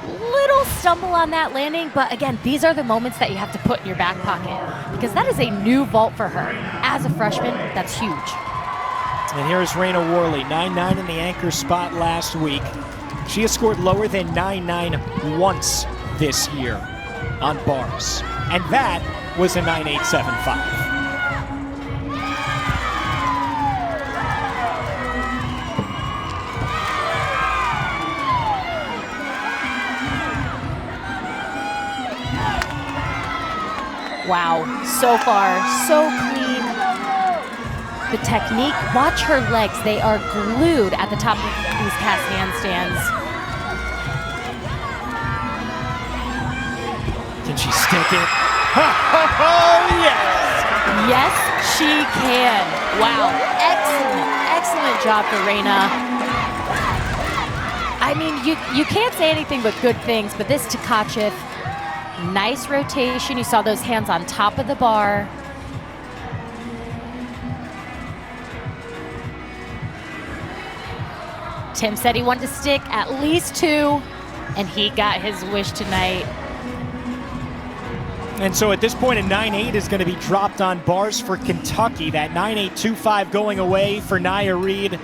[SPEAKER 2] Little stumble on that landing, but again, these are the moments that you have to put in your back pocket because that is a new vault for her. As a freshman, that's huge.
[SPEAKER 1] And here is Raina Worley, 9.9 in the anchor spot last week. She has scored lower than 9.9 once this year on bars, and that was a 9.875.
[SPEAKER 2] Wow, so far, so clean. The technique, watch her legs. They are glued at the top of these cast handstands.
[SPEAKER 1] Can she stick it? Oh, yes!
[SPEAKER 2] Yes, she can. Wow, excellent job for Raina. I mean, you can't say anything but good things, but this Tkachev, nice rotation. You saw those hands on top of the bar. Tim said he wanted to stick at least 2, and he got his wish tonight.
[SPEAKER 1] And so at this point, a 9.8 is going to be dropped on bars for Kentucky. That 9.825 going away for Nia Reed.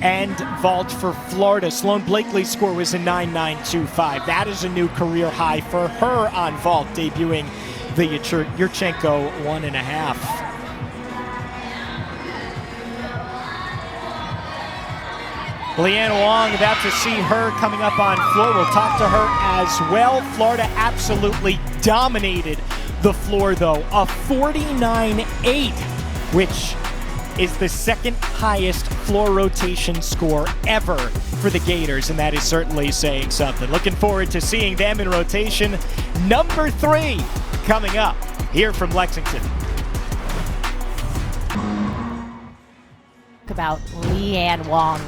[SPEAKER 1] and vault for Florida. Sloan Blakely's score was a 9.925. That is a new career high for her on vault, debuting the Yurchenko 1.5. Leanne Wong, about to see her coming up on floor. We'll talk to her as well. Florida absolutely dominated the floor, though. A 49.8, which is the second highest floor rotation score ever for the Gators, and that is certainly saying something. Looking forward to seeing them in rotation. Number 3 coming up here from Lexington.
[SPEAKER 2] About Leanne Wong.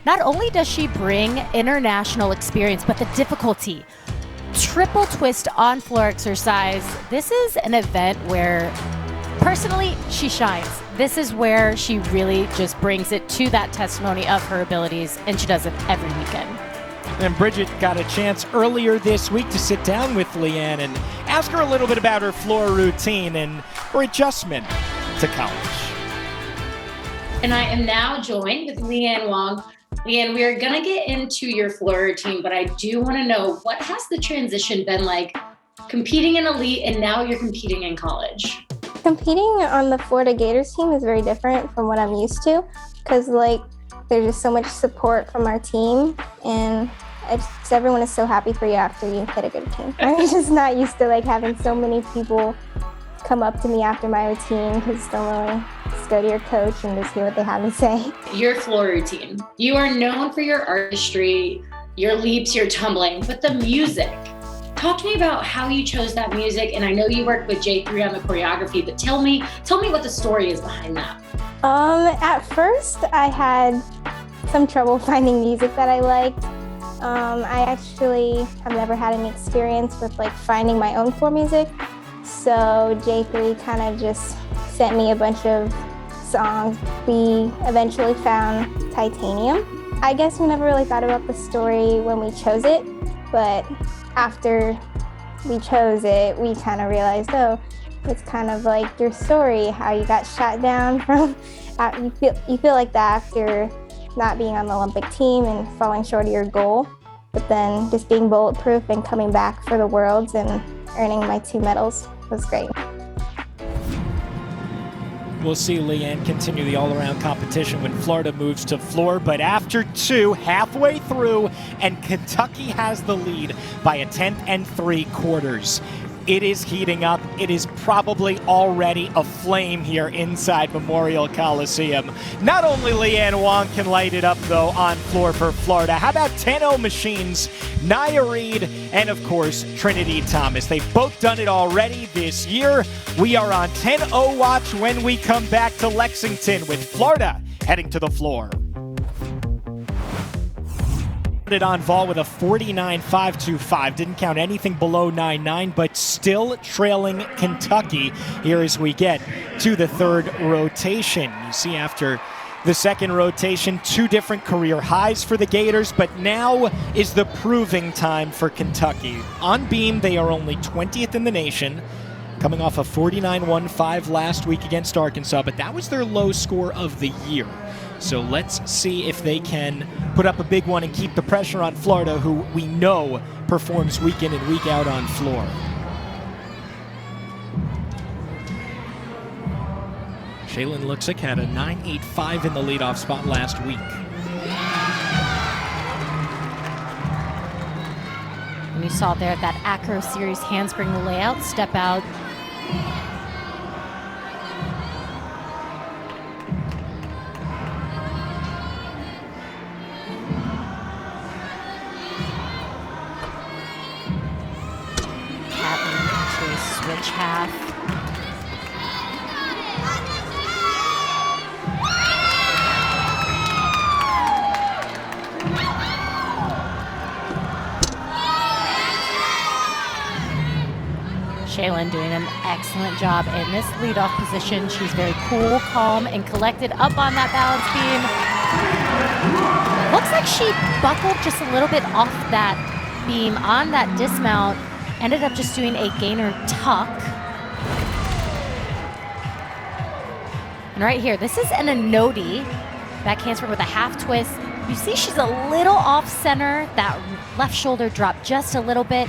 [SPEAKER 2] Not only does she bring international experience, but the difficulty. Triple twist on floor exercise. This is an event where, personally, she shines. This is where she really just brings it to that testimony of her abilities, and she does it every weekend.
[SPEAKER 1] And Bridget got a chance earlier this week to sit down with Leanne and ask her a little bit about her floor routine and her adjustment to college.
[SPEAKER 5] And I am now joined with Leanne Wong. Leanne, we are going to get into your floor routine, but I do want to know, what has the transition been like competing in elite and now you're competing in college?
[SPEAKER 7] Competing on the Florida Gators team is very different from what I'm used to, because there's just so much support from our team, and everyone is so happy for you after you hit a good team. I'm just not used to having so many people come up to me after my routine, because normally just go to your coach and just hear what they have to say.
[SPEAKER 5] Your floor routine. You are known for your artistry, your leaps, your tumbling, but the music. Talk to me about how you chose that music, and I know you worked with J3 on the choreography, but tell me what the story is behind that.
[SPEAKER 7] At first, I had some trouble finding music that I liked. I actually have never had any experience with finding my own floor music, so J3 kind of just sent me a bunch of songs. We eventually found Titanium. I guess we never really thought about the story when we chose it, but after we chose it, we kind of realized, it's kind of like your story, how you got shot down from, you feel like that after not being on the Olympic team and falling short of your goal, but then just being bulletproof and coming back for the Worlds and earning my 2 medals was great.
[SPEAKER 1] We'll see Leanne continue the all-around competition when Florida moves to floor, but after 2, halfway through, and Kentucky has the lead by a 10th and 3/4. It is heating up. It is probably already aflame here inside Memorial Coliseum. Not only Leanne Wong can light it up, though, on floor for Florida. How about Tenno Machines, Nia Reed, and, of course, Trinity Thomas? They've both done it already this year. We are on 10-0 watch when we come back to Lexington with Florida heading to the floor. On Vol with a 49.525. Didn't count anything below 9.9, but still trailing Kentucky here as we get to the 3rd rotation. You see after the 2nd rotation, 2 different career highs for the Gators, but now is the proving time for Kentucky. On beam, they are only 20th in the nation, coming off a 49.15 last week against Arkansas, but that was their low score of the year. So let's see if they can put up a big one and keep the pressure on Florida, who we know performs week in and week out on floor. Shaylin Luxick had a 9.85 in the leadoff spot last week.
[SPEAKER 2] And you saw there that Acro Series handspring layout, step out. Switch half. Shaylin doing an excellent job in this leadoff position. She's very cool, calm, and collected up on that balance beam. Looks like she buckled just a little bit off that beam on that dismount. Ended up just doing a gainer tuck. And right here, this is an Anodi. Back handspring with a half twist. You see she's a little off center. That left shoulder dropped just a little bit.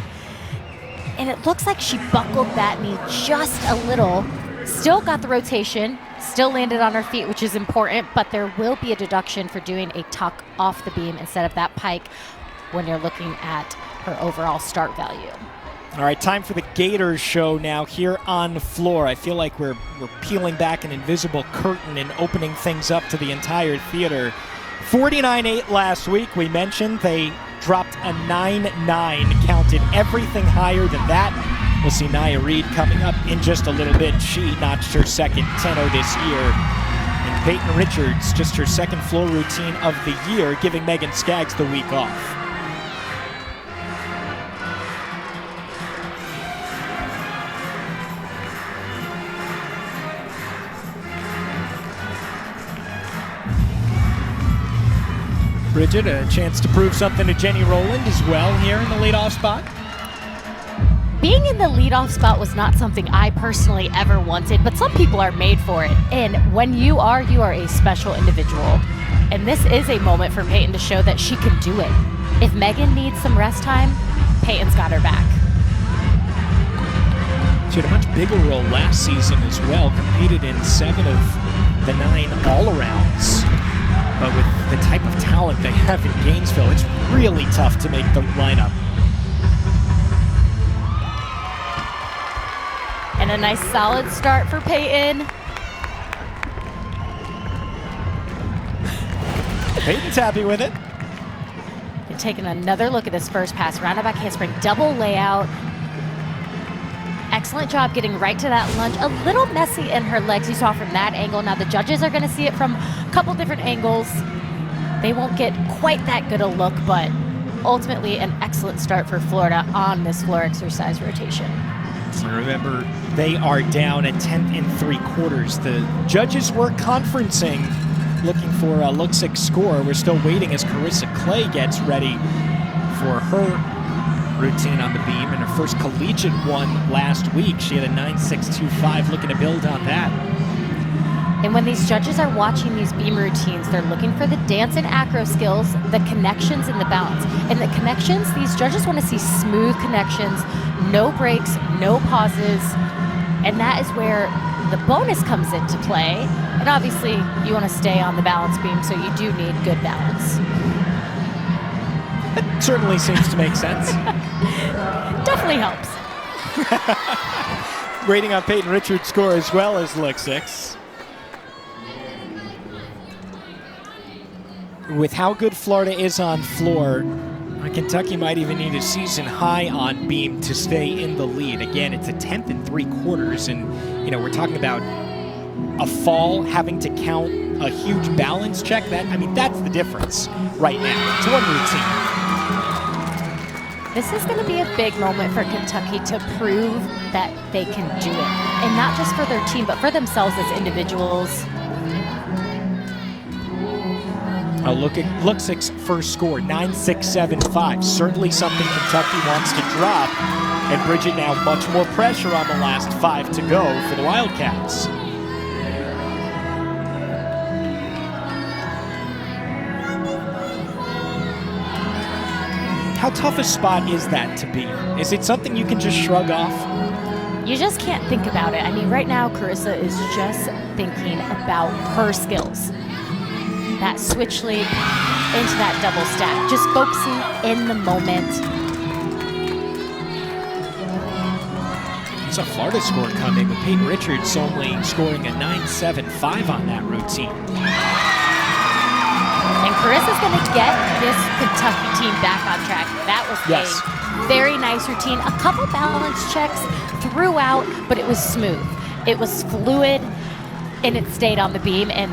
[SPEAKER 2] And it looks like she buckled that knee just a little. Still got the rotation, still landed on her feet, which is important, but there will be a deduction for doing a tuck off the beam instead of that pike when you're looking at her overall start value.
[SPEAKER 1] All right, time for the Gators show now here on the floor. I feel like we're peeling back an invisible curtain and opening things up to the entire theater. 49-8 last week. We mentioned they dropped a 9-9, counted everything higher than that. We'll see Nia Reed coming up in just a little bit. She notched her second 10-0 this year. And Peyton Richards, just her second floor routine of the year, giving Megan Skaggs the week off. Bridget, a chance to prove something to Jenny Rowland as well here in the leadoff spot.
[SPEAKER 2] Being in the leadoff spot was not something I personally ever wanted, but some people are made for it. And when you are a special individual. And this is a moment for Peyton to show that she can do it. If Megan needs some rest time, Peyton's got her back.
[SPEAKER 1] She had a much bigger role last season as well, competed in 7 of the 9 all-arounds. But with the type of talent they have in Gainesville, it's really tough to make the lineup.
[SPEAKER 2] And a nice solid start for Peyton.
[SPEAKER 1] Peyton's happy with it.
[SPEAKER 2] And taking another look at this first pass, rounded back handspring, double layout. Excellent job getting right to that lunge. A little messy in her legs you saw from that angle. Now the judges are going to see it from a couple different angles. They won't get quite that good a look, but ultimately an excellent start for Florida on this floor exercise rotation.
[SPEAKER 1] So remember, they are down at 10 3/4. The judges were conferencing, looking for a look-6 score. We're still waiting as Carissa Clay gets ready for her routine on the beam, and her first collegiate one last week. She had a 9.625, looking to build on that.
[SPEAKER 2] And when these judges are watching these beam routines, they're looking for the dance and acro skills, the connections and the balance. And the connections, these judges want to see smooth connections, no breaks, no pauses. And that is where the bonus comes into play. And obviously, you want to stay on the balance beam, so you do need good balance.
[SPEAKER 1] That certainly seems to make sense.
[SPEAKER 2] Definitely helps.
[SPEAKER 1] Rating on Peyton Richards' score as well as look-6. With how good Florida is on floor, Kentucky might even need a season high on beam to stay in the lead. Again, it's a 10 3/4, and we're talking about a fall having to count a huge balance check. That's the difference right now. It's one routine.
[SPEAKER 2] This is going to be a big moment for Kentucky to prove that they can do it, and not just for their team, but for themselves as individuals.
[SPEAKER 1] Look at look-6 first score, 9.675. Certainly something Kentucky wants to drop. And Bridget now much more pressure on the last 5 to go for the Wildcats. How tough a spot is that to be? Is it something you can just shrug off?
[SPEAKER 2] You just can't think about it. Right now, Carissa is just thinking about her skills. That switch leap into that double stack, just focusing in the moment.
[SPEAKER 1] It's a Florida score coming with Peyton Richards only scoring a 9.75 on that routine.
[SPEAKER 2] And Carissa's going to get this Kentucky team back on track. That was a very nice routine. A couple balance checks throughout, but it was smooth. It was fluid, and it stayed on the beam, and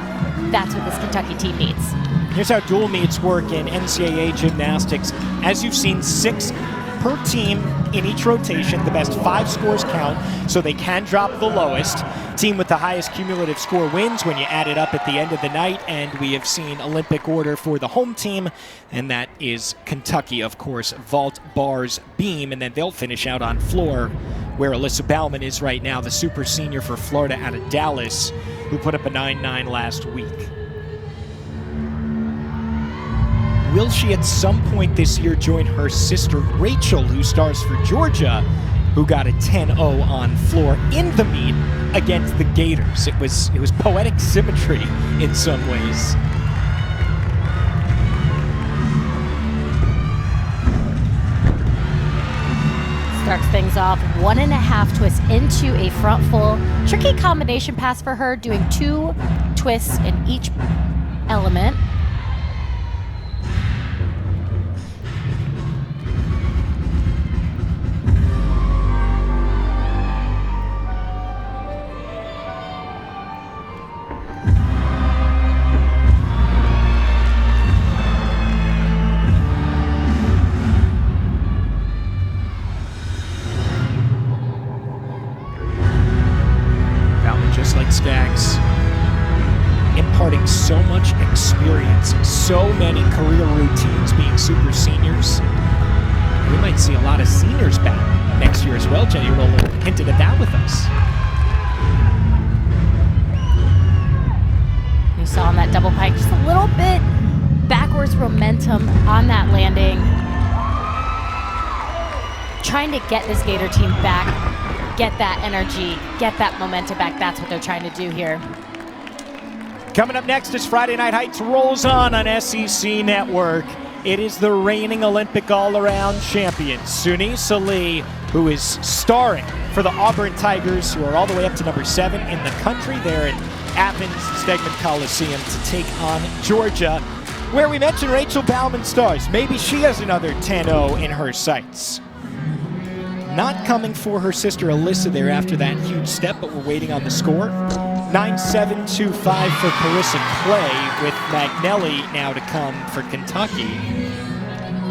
[SPEAKER 2] that's what this Kentucky team needs.
[SPEAKER 1] Here's how dual meets work in NCAA gymnastics. As you've seen, 6 per team in each rotation. The best 5 scores count, so they can drop the lowest. Team with the highest cumulative score wins when you add it up at the end of the night, and we have seen Olympic order for the home team, and that is Kentucky, of course, vault, bars, beam, and then they'll finish out on floor, where Alyssa Bauman is right now, the super senior for Florida out of Dallas, who put up a 9.9 last week. will she at some point this year join her sister Rachel, who stars for Georgia, who got a 10-0 on floor in the meet against the Gators? It was poetic symmetry in some ways.
[SPEAKER 2] Starts things off 1.5 twists into a front full. Tricky combination pass for her, doing 2 twists in each element.
[SPEAKER 1] Just like Skaggs, imparting so much experience, so many career routines, being super seniors. We might see a lot of seniors back next year as well. Jenny Rowland hinted at that with us.
[SPEAKER 2] You saw on that double pike just a little bit backwards momentum on that landing. Trying to get this Gator team back. Get that energy, get that momentum back. That's what they're trying to do here.
[SPEAKER 1] Coming up next as Friday Night Heights rolls on SEC Network. It is the reigning Olympic all-around champion, Sunisa Lee, who is starring for the Auburn Tigers, who are all the way up to number 7 in the country. They're at Athens Stegman Coliseum to take on Georgia, where we mentioned Rachel Bauman stars. Maybe she has another 10-0 in her sights. Not coming for her sister Alyssa there after that huge step, but we're waiting on the score. 9-7-2-5 for Carissa Clay, with Magnelli now to come for Kentucky.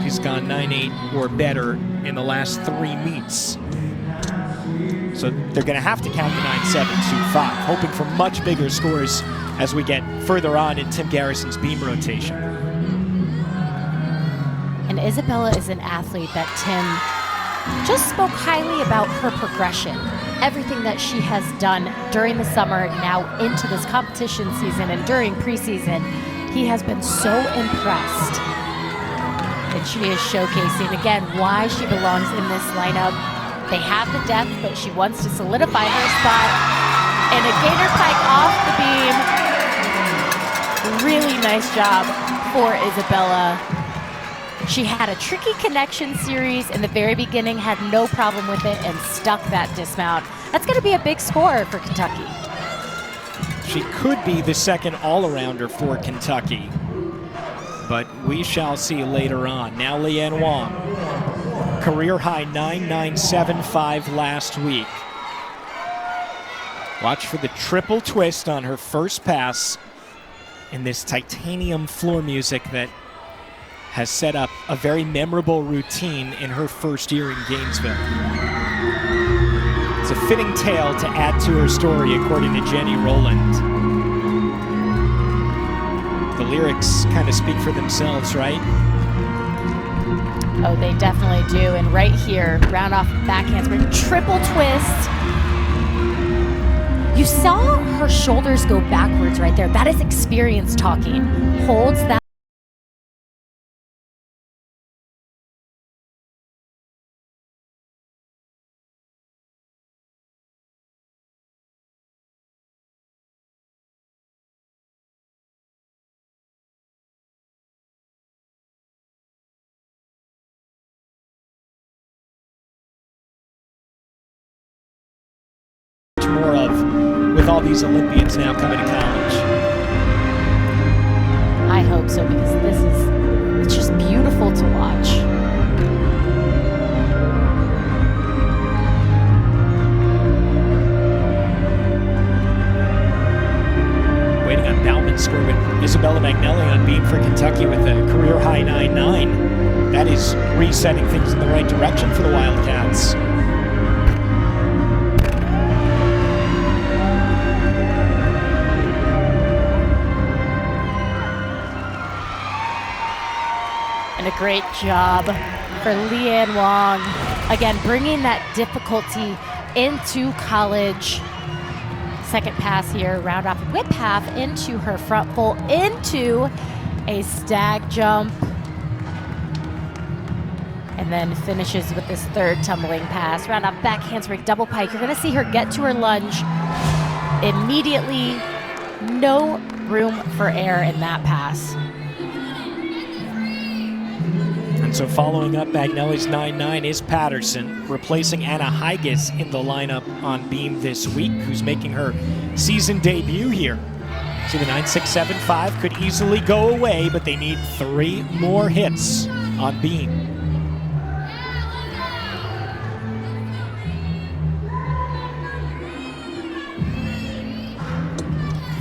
[SPEAKER 1] She's gone 9-8 or better in the last 3 meets. So they're going to have to count the 9-7-2-5, hoping for much bigger scores as we get further on in Tim Garrison's beam rotation.
[SPEAKER 2] And Isabella is an athlete that Tim just spoke highly about her progression. Everything that she has done during the summer, now into this competition season and during preseason, he has been so impressed. And she is showcasing, again, why she belongs in this lineup. They have the depth, but she wants to solidify her spot. And a Gator pike off the beam. Really nice job for Isabella. She had a tricky connection series in the very beginning, had no problem with it, and stuck that dismount. That's going to be a big score for Kentucky.
[SPEAKER 1] She could be the second all-arounder for Kentucky, but we shall see later on. Now Leanne Wong, career high 9.975 last week. Watch for the triple twist on her first pass in this titanium floor music that has set up a very memorable routine in her first year in Gainesville. It's a fitting tale to add to her story, according to Jenny Rowland. The lyrics kind of speak for themselves, right?
[SPEAKER 2] Oh, they definitely do. And right here, round off back handspring, triple twist. You saw her shoulders go backwards right there. That is experience talking. Holds that.
[SPEAKER 1] More of with all these Olympians now coming to college.
[SPEAKER 2] I hope so, because it's just beautiful to watch.
[SPEAKER 1] Waiting on Bauman's score with Isabella Magnelli on beam for Kentucky with a career high 9.9. That is resetting things in the right direction for the Wildcats.
[SPEAKER 2] And a great job for Leanne Wong. Again, bringing that difficulty into college. Second pass here, round off whip half into her front full, into a stag jump. and then finishes with this third tumbling pass. Round off back handspring double pike. You're going to see her get to her lunge immediately. No room for error in that pass.
[SPEAKER 1] And so following up Magnelli's 9-9 is Patterson, replacing Anna Higas in the lineup on beam this week, who's making her season debut here. So the 9-6-7-5 could easily go away, but they need 3 more hits on beam.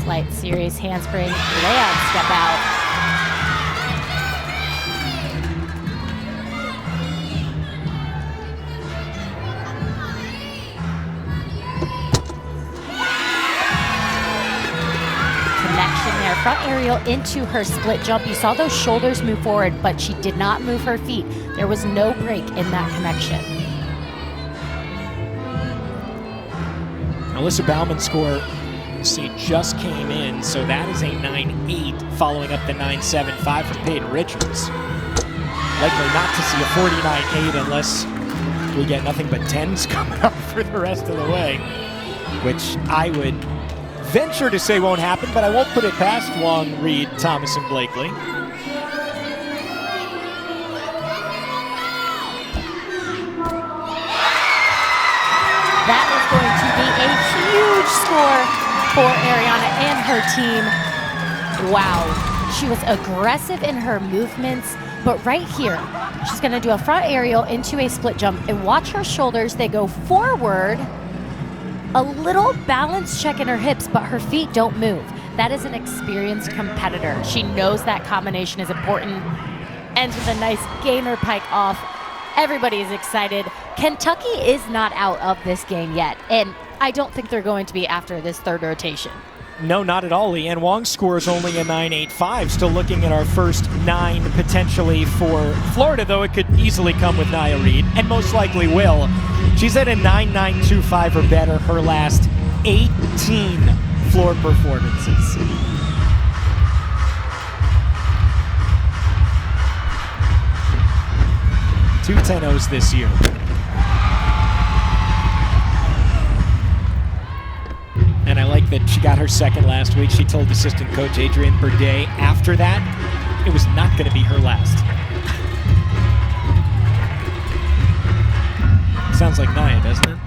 [SPEAKER 2] Slight series handspring, layout step out. Connection there, front aerial into her split jump. You saw those shoulders move forward, but she did not move her feet. There was no break in that connection.
[SPEAKER 1] Alyssa Bauman's score, you see, just came in, so that is a 9-8 following up the 9-7-5 from Peyton Richards. Likely not to see a 49-8 unless we get nothing but 10s coming up for the rest of the way, which I would venture to say won't happen, but I won't put it past Wong, Reed, Thomas, and Blakely.
[SPEAKER 2] That is going to be a huge score for Ariana and her team. Wow, she was aggressive in her movements, but right here, she's gonna do a front aerial into a split jump, and watch her shoulders, they go forward. A little balance check in her hips, but her feet don't move. That is an experienced competitor. She knows that combination is important. Ends with a nice gainer pike off. Everybody is excited. Kentucky is not out of this game yet, and I don't think they're going to be after this third rotation.
[SPEAKER 1] No, not at all. Leanne Wong's score is only a 9-8-5. Still looking at our first 9 potentially for Florida, though it could easily come with Nia Reed, and most likely will. She's at a 9-9-2-5 or better her last 18 floor performances. Two 10-0s this year. And I like that she got her second last week. She told assistant coach Adrienne Burdett after that it was not going to be her last. Sounds like Nia, doesn't it?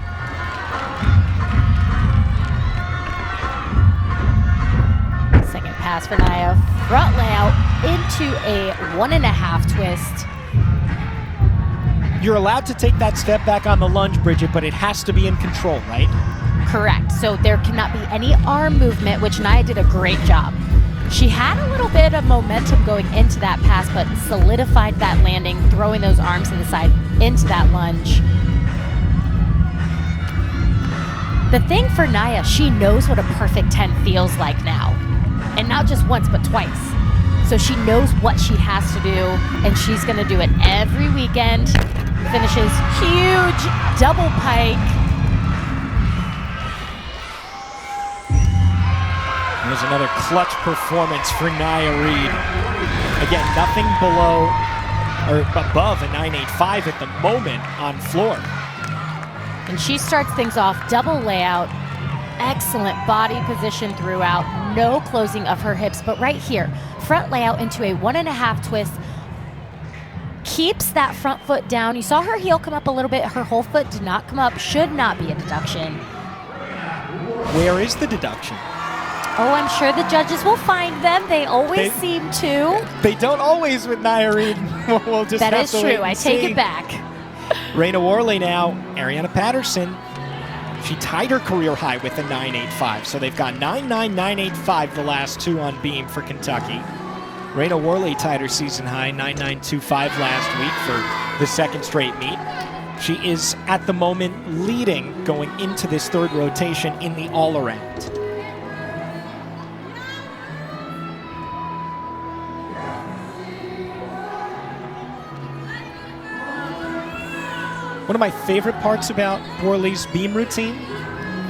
[SPEAKER 2] Second pass for Nia. Front layout into a 1.5 twist.
[SPEAKER 1] You're allowed to take that step back on the lunge, Bridget, but it has to be in control, right?
[SPEAKER 2] Correct. So there cannot be any arm movement, which Nia did a great job. She had a little bit of momentum going into that pass, but solidified that landing, throwing those arms to the side into that lunge. The thing for Nia, she knows what a perfect 10 feels like now. And not just once, but twice. So she knows what she has to do, and she's going to do it every weekend. Finishes huge double pike.
[SPEAKER 1] There's another clutch performance for Nia Reed. Again, nothing below or above a 9.85 at the moment on floor.
[SPEAKER 2] And she starts things off double layout. Excellent body position throughout. No closing of her hips, but right here, front layout into a 1.5 twist. Keeps that front foot down. You saw her heel come up a little bit. Her whole foot did not come up. Should not be a deduction.
[SPEAKER 1] Where is the deduction?
[SPEAKER 2] Oh, I'm sure the judges will find them. They always seem to.
[SPEAKER 1] They don't always with Nia Reed. We'll just
[SPEAKER 2] that
[SPEAKER 1] have
[SPEAKER 2] is
[SPEAKER 1] to
[SPEAKER 2] true.
[SPEAKER 1] wait and
[SPEAKER 2] I take
[SPEAKER 1] see.
[SPEAKER 2] it back.
[SPEAKER 1] Raina Worley now, Ariana Patterson. She tied her career high with a 9.85. So they've got 9.9, 9.85 the last two on beam for Kentucky. Raina Worley tied her season high, 9.925 last week for the second straight meet. She is at the moment leading going into this third rotation in the all-around. One of my favorite parts about Worley's beam routine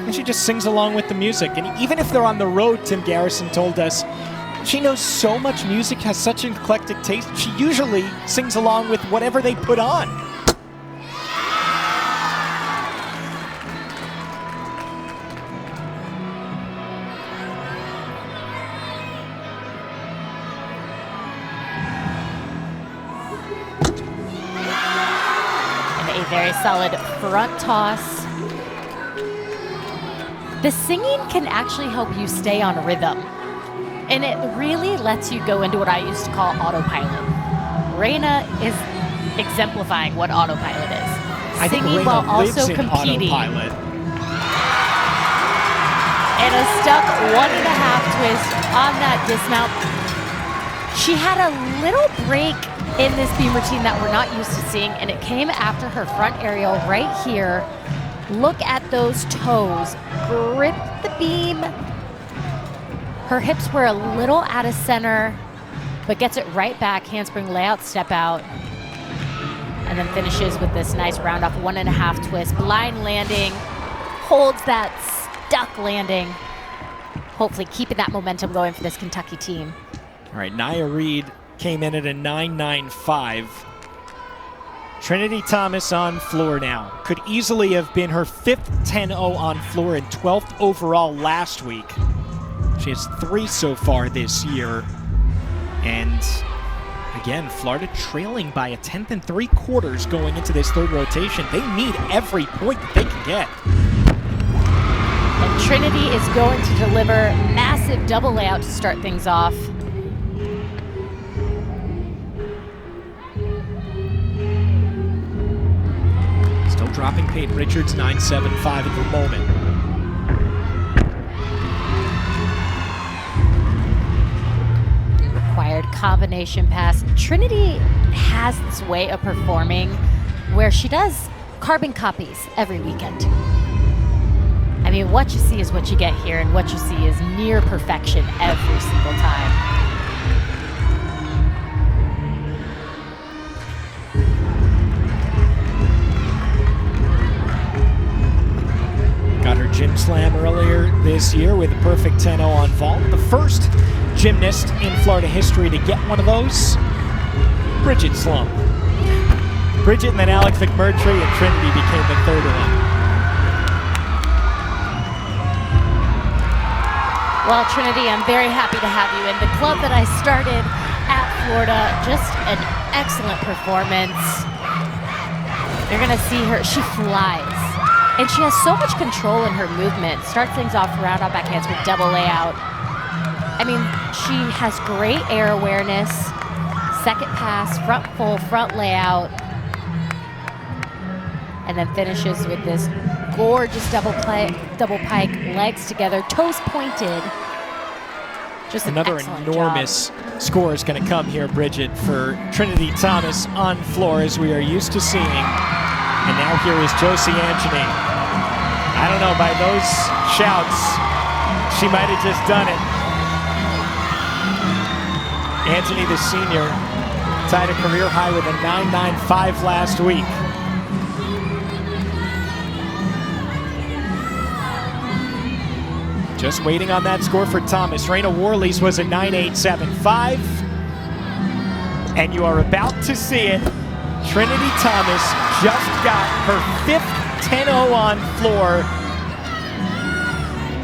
[SPEAKER 1] is she just sings along with the music. And even if they're on the road, Tim Garrison told us, she knows so much music, has such an eclectic taste, she usually sings along with whatever they put on.
[SPEAKER 2] Very solid front toss. The singing can actually help you stay on rhythm. And it really lets you go into what I used to call autopilot. Reina is exemplifying what autopilot is.
[SPEAKER 1] I think
[SPEAKER 2] Singing
[SPEAKER 1] Reina
[SPEAKER 2] while
[SPEAKER 1] lives
[SPEAKER 2] also
[SPEAKER 1] in
[SPEAKER 2] competing.
[SPEAKER 1] autopilot.
[SPEAKER 2] And a stuck 1.5 twist on that dismount. She had a little break in this beam routine that we're not used to seeing, and it came after her front aerial right here. Look at those toes. Grip the beam. Her hips were a little out of center, but gets it right back. Handspring layout, step out. And then finishes with this nice round off 1.5 twist. Blind landing. Holds that stuck landing. Hopefully keeping that momentum going for this Kentucky team.
[SPEAKER 1] All right, Nia Reed came in at a 9.95. Trinity Thomas on floor now. Could easily have been her 5th 10-0 on floor and 12th overall last week. She has 3 so far this year. And again, Florida trailing by a 10th and 3/4 going into this third rotation. They need every point that they can get.
[SPEAKER 2] And Trinity is going to deliver massive double layout to start things off.
[SPEAKER 1] Still dropping Peyton Richards 9.75 at the moment.
[SPEAKER 2] Required combination pass. Trinity has this way of performing where she does carbon copies every weekend. I mean, what you see is what you get here, and what you see is near perfection every single time.
[SPEAKER 1] Got her gym slam earlier this year with a perfect 10-0 on vault. The first gymnast in Florida history to get one of those, Bridget Sloan. Bridget and then Alex McMurtry, and Trinity became the third one.
[SPEAKER 2] Well, Trinity, I'm very happy to have you in the club that I started at Florida. Just an excellent performance. You're gonna see her, she flies. And she has so much control in her movement. Starts things off round on backhands with double layout. I mean, she has great air awareness. Second pass, front full, front layout. And then finishes with this gorgeous double pike, legs together, toes pointed. Just
[SPEAKER 1] another enormous score is going to come here, Bridget, for Trinity Thomas on floor, as we are used to seeing. And now here is Josie Anthony. I don't know, by those shouts, she might have just done it. Anthony, the senior, tied a career high with a 9.95 last week. Just waiting on that score for Thomas. Reina Worley's was a 9.875. And you are about to see it. Trinity Thomas just got her 5th 10-0 on floor.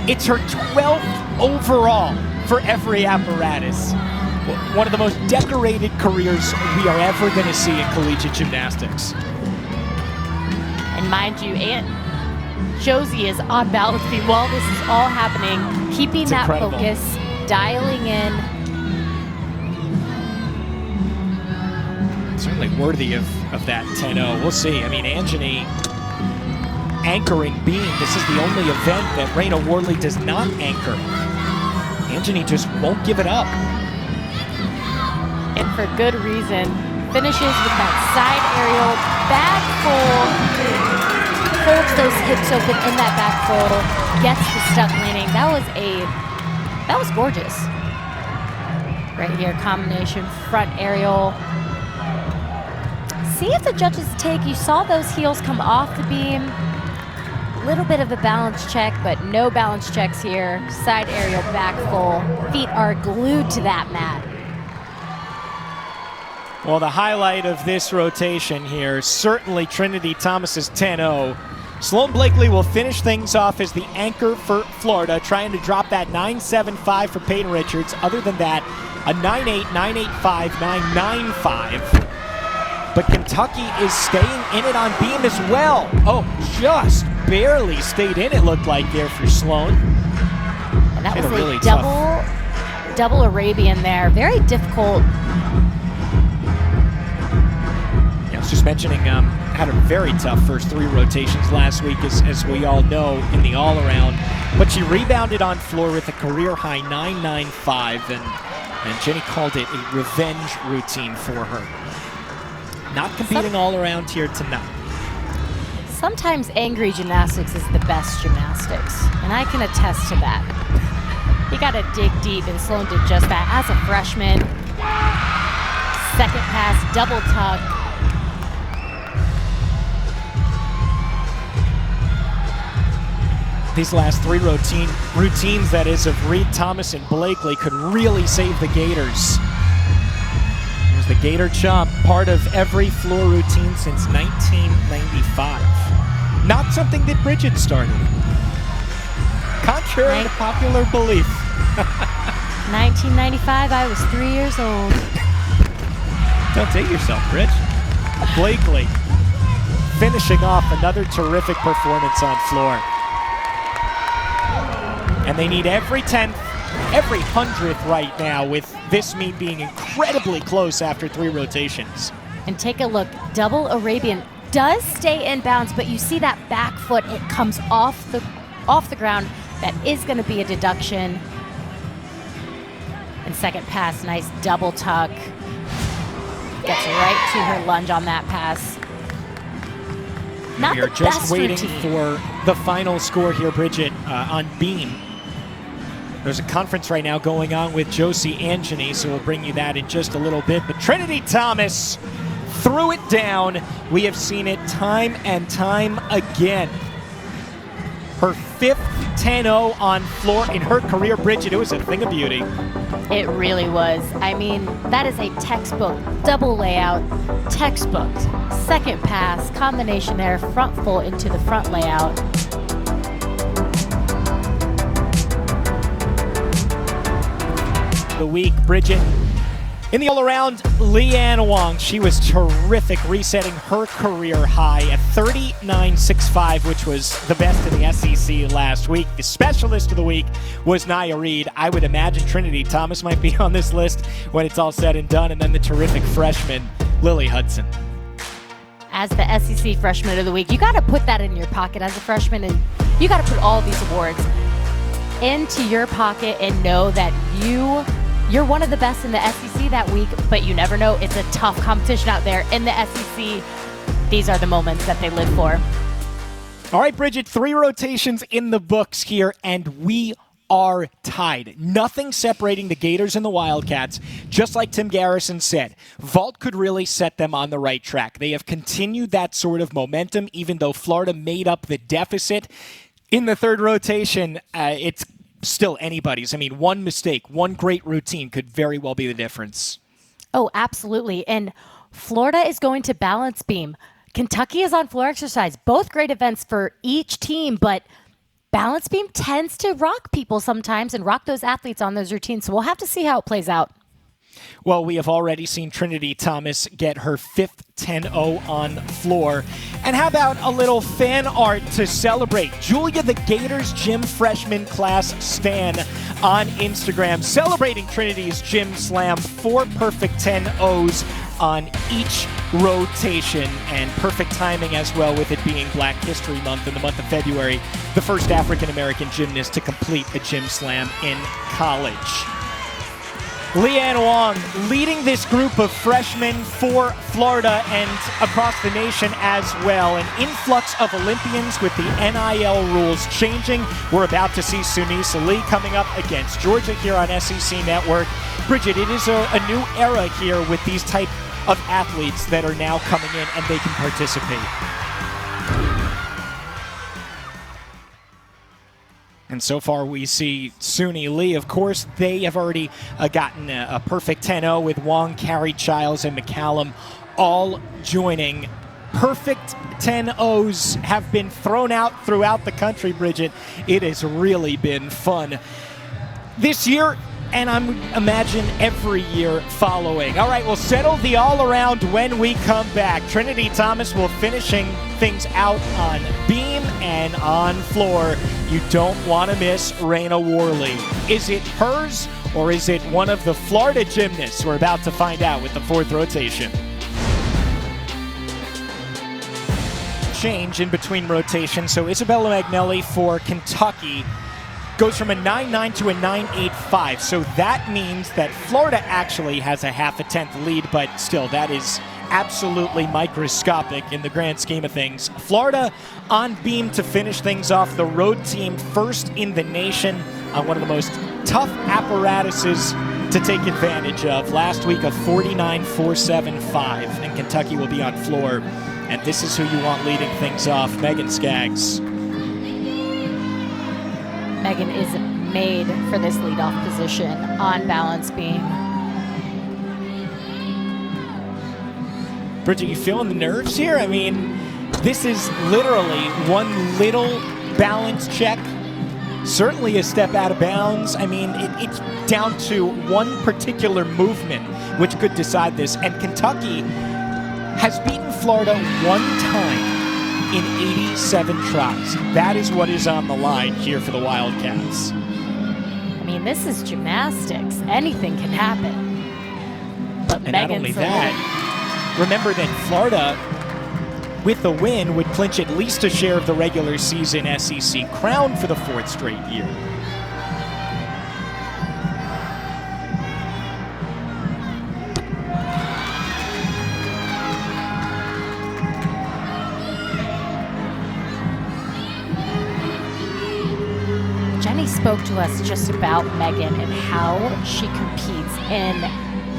[SPEAKER 1] It's her 12th overall for every apparatus. One of the most decorated careers we are ever going to see in collegiate gymnastics.
[SPEAKER 2] And mind you, Josie is on balance beam while this is all happening, keeping that focus, dialing in.
[SPEAKER 1] Certainly worthy of that 10-0. We'll see. I mean, Anthony anchoring beam. This is the only event that Reina Worley does not anchor. Anthony just won't give it up.
[SPEAKER 2] And for good reason. Finishes with that side aerial, back full. Holds those hips open in that back fold, gets the stuck landing. That was gorgeous. Right here, combination front aerial. See if the judges take, you saw those heels come off the beam. A little bit of a balance check, but no balance checks here. Side aerial, back full. Feet are glued to that mat.
[SPEAKER 1] Well, the highlight of this rotation here, certainly Trinity Thomas's 10-0. Sloan Blakely will finish things off as the anchor for Florida, trying to drop that 9.75 for Peyton Richards. Other than that, a 9.8, 9.85, 9.95. but Kentucky is staying in it on beam as well. Oh, just barely stayed in, it looked like, there for Sloan.
[SPEAKER 2] And that
[SPEAKER 1] Hit
[SPEAKER 2] was a
[SPEAKER 1] really
[SPEAKER 2] double Arabian there. Very difficult.
[SPEAKER 1] Yeah, I was just mentioning, had a very tough first 3 rotations last week, as we all know, in the all-around. But she rebounded on floor with a career-high 9.95, and Jenny called it a revenge routine for her. Not competing all-around here tonight.
[SPEAKER 2] Sometimes angry gymnastics is the best gymnastics, and I can attest to that. You got to dig deep, and Sloan did just that. As a freshman, second pass, double tuck.
[SPEAKER 1] These last 3 routines, that is, of Reed, Thomas, and Blakely could really save the Gators. There's the Gator Chomp, part of every floor routine since 1995. Not something that Bridget started, contrary to popular belief.
[SPEAKER 2] 1995, I was 3 years old.
[SPEAKER 1] Don't date yourself, Bridge. Blakely finishing off another terrific performance on floor. And they need every 10th, every 100th right now, with this meet being incredibly close after 3 rotations.
[SPEAKER 2] And take a look, double Arabian does stay inbounds, but you see that back foot, it comes off the ground. That is going to be a deduction. And second pass, nice double tuck. Gets right to her lunge on that pass. Not
[SPEAKER 1] We are
[SPEAKER 2] the
[SPEAKER 1] just
[SPEAKER 2] best
[SPEAKER 1] waiting
[SPEAKER 2] routine.
[SPEAKER 1] for the final score here, Bridget, on beam. There's a conference right now going on with Josie Angeny, so we'll bring you that in just a little bit. But Trinity Thomas threw it down. We have seen it time and time again. Her 5th 10-0 on floor in her career, Bridget. It was a thing of beauty.
[SPEAKER 2] It really was. I mean, that is a textbook double layout, textbook second pass, combination there, front full into the front layout.
[SPEAKER 1] The week, Bridget. In the all-around, Leanne Wong, she was terrific, resetting her career high at 39.65, which was the best in the SEC last week. The specialist of the week was Nia Reed. I would imagine Trinity Thomas might be on this list when it's all said and done, and then the terrific freshman, Lily Hudson.
[SPEAKER 2] As the SEC freshman of the week, you got to put that in your pocket as a freshman, and you got to put all these awards into your pocket and know that you're one of the best in the SEC that week, but you never know. It's a tough competition out there in the SEC. These are the moments that they live for.
[SPEAKER 1] All right, Bridget, 3 rotations in the books here, and we are tied. Nothing separating the Gators and the Wildcats. Just like Tim Garrison said, vault could really set them on the right track. They have continued that sort of momentum, even though Florida made up the deficit. In the 3rd rotation, it's still anybody's. I mean, one mistake, one great routine could very well be the difference.
[SPEAKER 2] Oh, absolutely. And Florida is going to balance beam. Kentucky is on floor exercise. Both great events for each team, but balance beam tends to rock people sometimes and rock those athletes on those routines. So we'll have to see how it plays out.
[SPEAKER 1] Well, we have already seen Trinity Thomas get her 5th 10-0 on floor. And how about a little fan art to celebrate? Julia the Gators Gym Freshman Class Stan on Instagram, celebrating Trinity's Gym Slam. 4 perfect 10-0s on each rotation, and perfect timing as well, with it being Black History Month in the month of February, the first African-American gymnast to complete a Gym Slam in college. Leanne Wong leading this group of freshmen for Florida and across the nation as well. An influx of Olympians with the NIL rules changing. We're about to see Sunisa Lee coming up against Georgia here on SEC Network. Bridget, it is a new era here with these type of athletes that are now coming in and they can participate. And so far we see Suni Lee. Of course, they have already gotten a perfect 10-0 with Wong, Carey, Childs, and McCallum all joining. Perfect 10-0s have been thrown out throughout the country, Bridget. It has really been fun. This year, and I'm imagine every year following. All right, we'll settle the all-around when we come back. Trinity Thomas will finishing things out on beam and on floor. You don't want to miss Raina Worley. Is it hers or is it one of the Florida gymnasts? We're about to find out with the fourth rotation. Change in between rotations. So Isabella Magnelli for Kentucky goes from a 9.9 to a 9.85. So that means that Florida actually has a half a tenth lead, but still, that is absolutely microscopic in the grand scheme of things. Florida on beam to finish things off. The road team first in the nation on one of the most tough apparatuses to take advantage of. Last week, a 49.475, and Kentucky will be on floor. And this is who you want leading things off, Megan Skaggs.
[SPEAKER 2] Megan is made for this leadoff position on balance beam.
[SPEAKER 1] Bridget, you feeling the nerves here? I mean, this is literally one little balance check. Certainly a step out of bounds. I mean, it's down to one particular movement which could decide this. And Kentucky has beaten Florida one time in 87 tries. That is what is on the line here for the Wildcats.
[SPEAKER 2] I mean, this is gymnastics. Anything can happen. But
[SPEAKER 1] And not only that, remember that Florida, with the win, would clinch at least a share of the regular season SEC crown for the fourth straight year.
[SPEAKER 2] Jenny spoke to us just about Megan and how she competes, and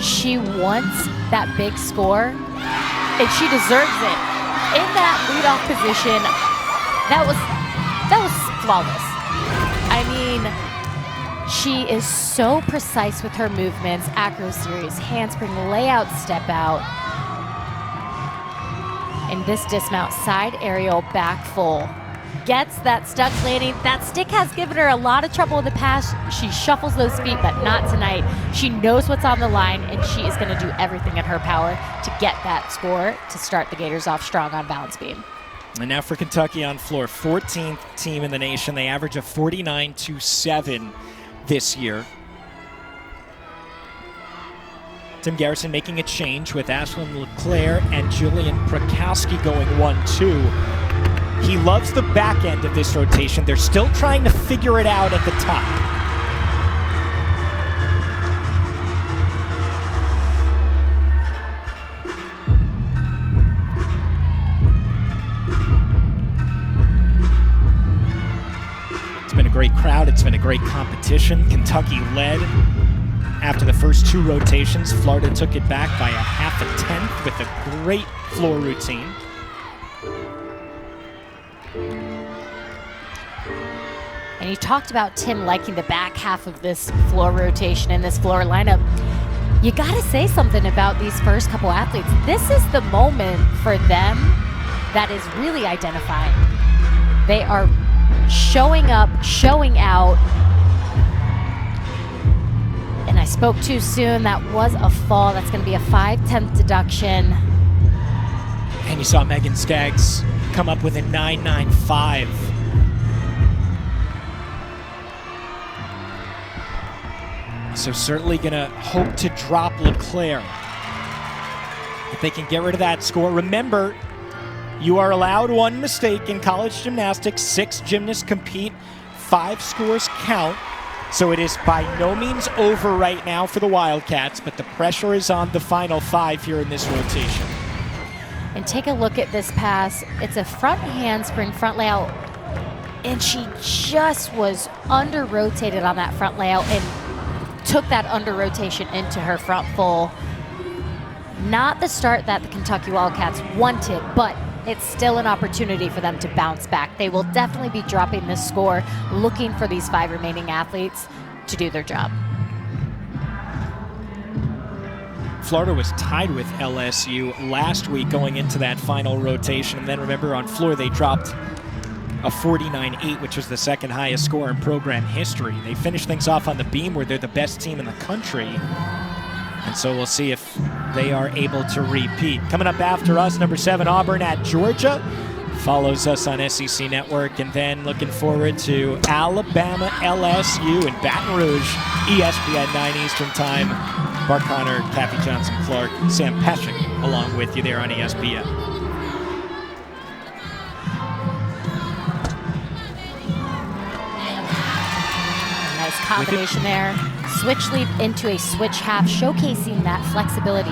[SPEAKER 2] she wants that big score, and she deserves it. In that leadoff position, that was flawless. I mean, she is so precise with her movements, acro series, handspring, layout, step out. In this dismount, side aerial, back full. Gets that stuck landing. That stick has given her a lot of trouble in the past. She shuffles those feet, but not tonight. She knows what's on the line, and she is going to do everything in her power to get that score to start the Gators off strong on balance beam.
[SPEAKER 1] And now for Kentucky on floor, 14th team in the nation. They average a 49.27 this year. Tim Garrison making a change with Ashlyn LeClaire and Julian Prakowski going 1-2. He loves the back end of this rotation. They're still trying to figure it out at the top. It's been a great crowd. It's been a great competition. Kentucky led after the first two rotations. Florida took it back by a half a tenth with a great floor routine.
[SPEAKER 2] And you talked about Tim liking the back half of this floor rotation and this floor lineup. You got to say something about these first couple athletes. This is the moment for them that is really identifying. They are showing up, showing out. And I spoke too soon. That was a fall. That's going to be a 5/10 deduction.
[SPEAKER 1] And you saw Megan Skaggs come up with a 9.95. So certainly going to hope to drop LeClaire. If they can get rid of that score. Remember, you are allowed one mistake in college gymnastics. 6 gymnasts compete, 5 scores count. So it is by no means over right now for the Wildcats, but the pressure is on the final 5 here in this rotation.
[SPEAKER 2] And take a look at this pass. It's a front handspring, front layout, and she just was under-rotated on that front layout and took that under-rotation into her front full. Not the start that the Kentucky Wildcats wanted, but it's still an opportunity for them to bounce back. They will definitely be dropping this score, looking for these 5 remaining athletes to do their job.
[SPEAKER 1] Florida was tied with LSU last week going into that final rotation. And then remember on floor they dropped a 49-8, which was the second highest score in program history. They finished things off on the beam where they're the best team in the country. And so we'll see if they are able to repeat. Coming up after us, number 7, Auburn at Georgia. Follows us on SEC Network. And then looking forward to Alabama LSU in Baton Rouge, ESPN 9 Eastern Time. Bart Connor, Kathy Johnson-Clark, Sam Pescick along with you there on ESPN.
[SPEAKER 2] Nice combination there. Switch leap into a switch half, showcasing that flexibility.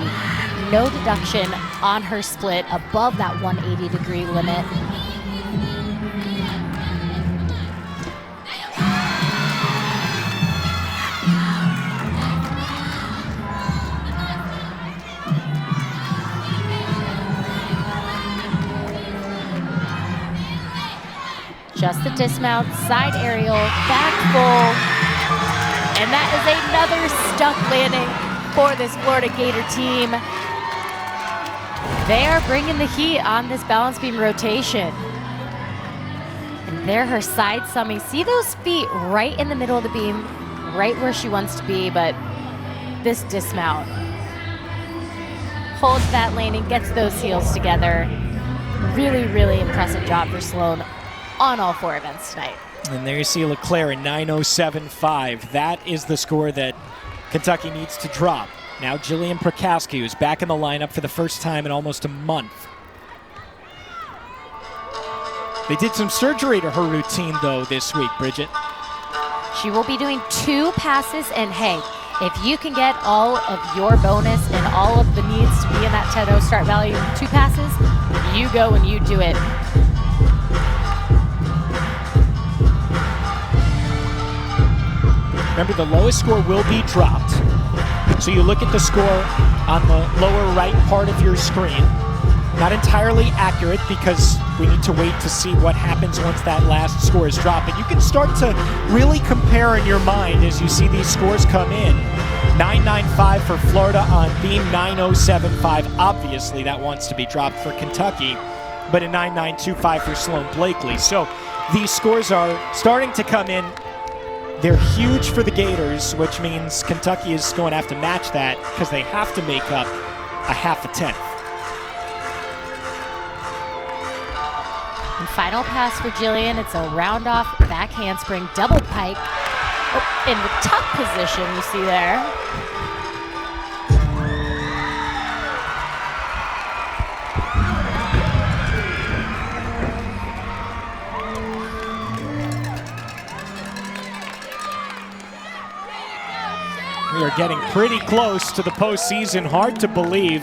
[SPEAKER 2] No deduction on her split above that 180-degree limit. Just the dismount, side aerial, back full. And that is another stuck landing for this Florida Gator team. They are bringing the heat on this balance beam rotation. And there her side summing. See those feet right in the middle of the beam, right where she wants to be, but this dismount holds that landing, gets those heels together. Really, really impressive job for Sloan on all 4 events tonight.
[SPEAKER 1] And there you see LeClaire in 9:07.5. That is the score that Kentucky needs to drop. Now Jillian Prokaski, who's back in the lineup for the first time in almost a month. They did some surgery to her routine, though, this week, Bridget.
[SPEAKER 2] She will be doing 2 passes, and hey, if you can get all of your bonus and all of the needs to be in that 10-0 start value in 2 passes, you go and you do it.
[SPEAKER 1] Remember, the lowest score will be dropped. So you look at the score on the lower right part of your screen. Not entirely accurate because we need to wait to see what happens once that last score is dropped. But you can start to really compare in your mind as you see these scores come in. 9.95 for Florida on beam, 9.075. Obviously, that wants to be dropped for Kentucky, but a 9.925 for Sloan Blakely. So these scores are starting to come in. They're huge for the Gators, which means Kentucky is going to have to match that because they have to make up a half a tenth.
[SPEAKER 2] And final pass for Jillian. It's a round off back handspring, double pike. Oh, in the tuck position you see there.
[SPEAKER 1] We are getting pretty close to the postseason. Hard to believe.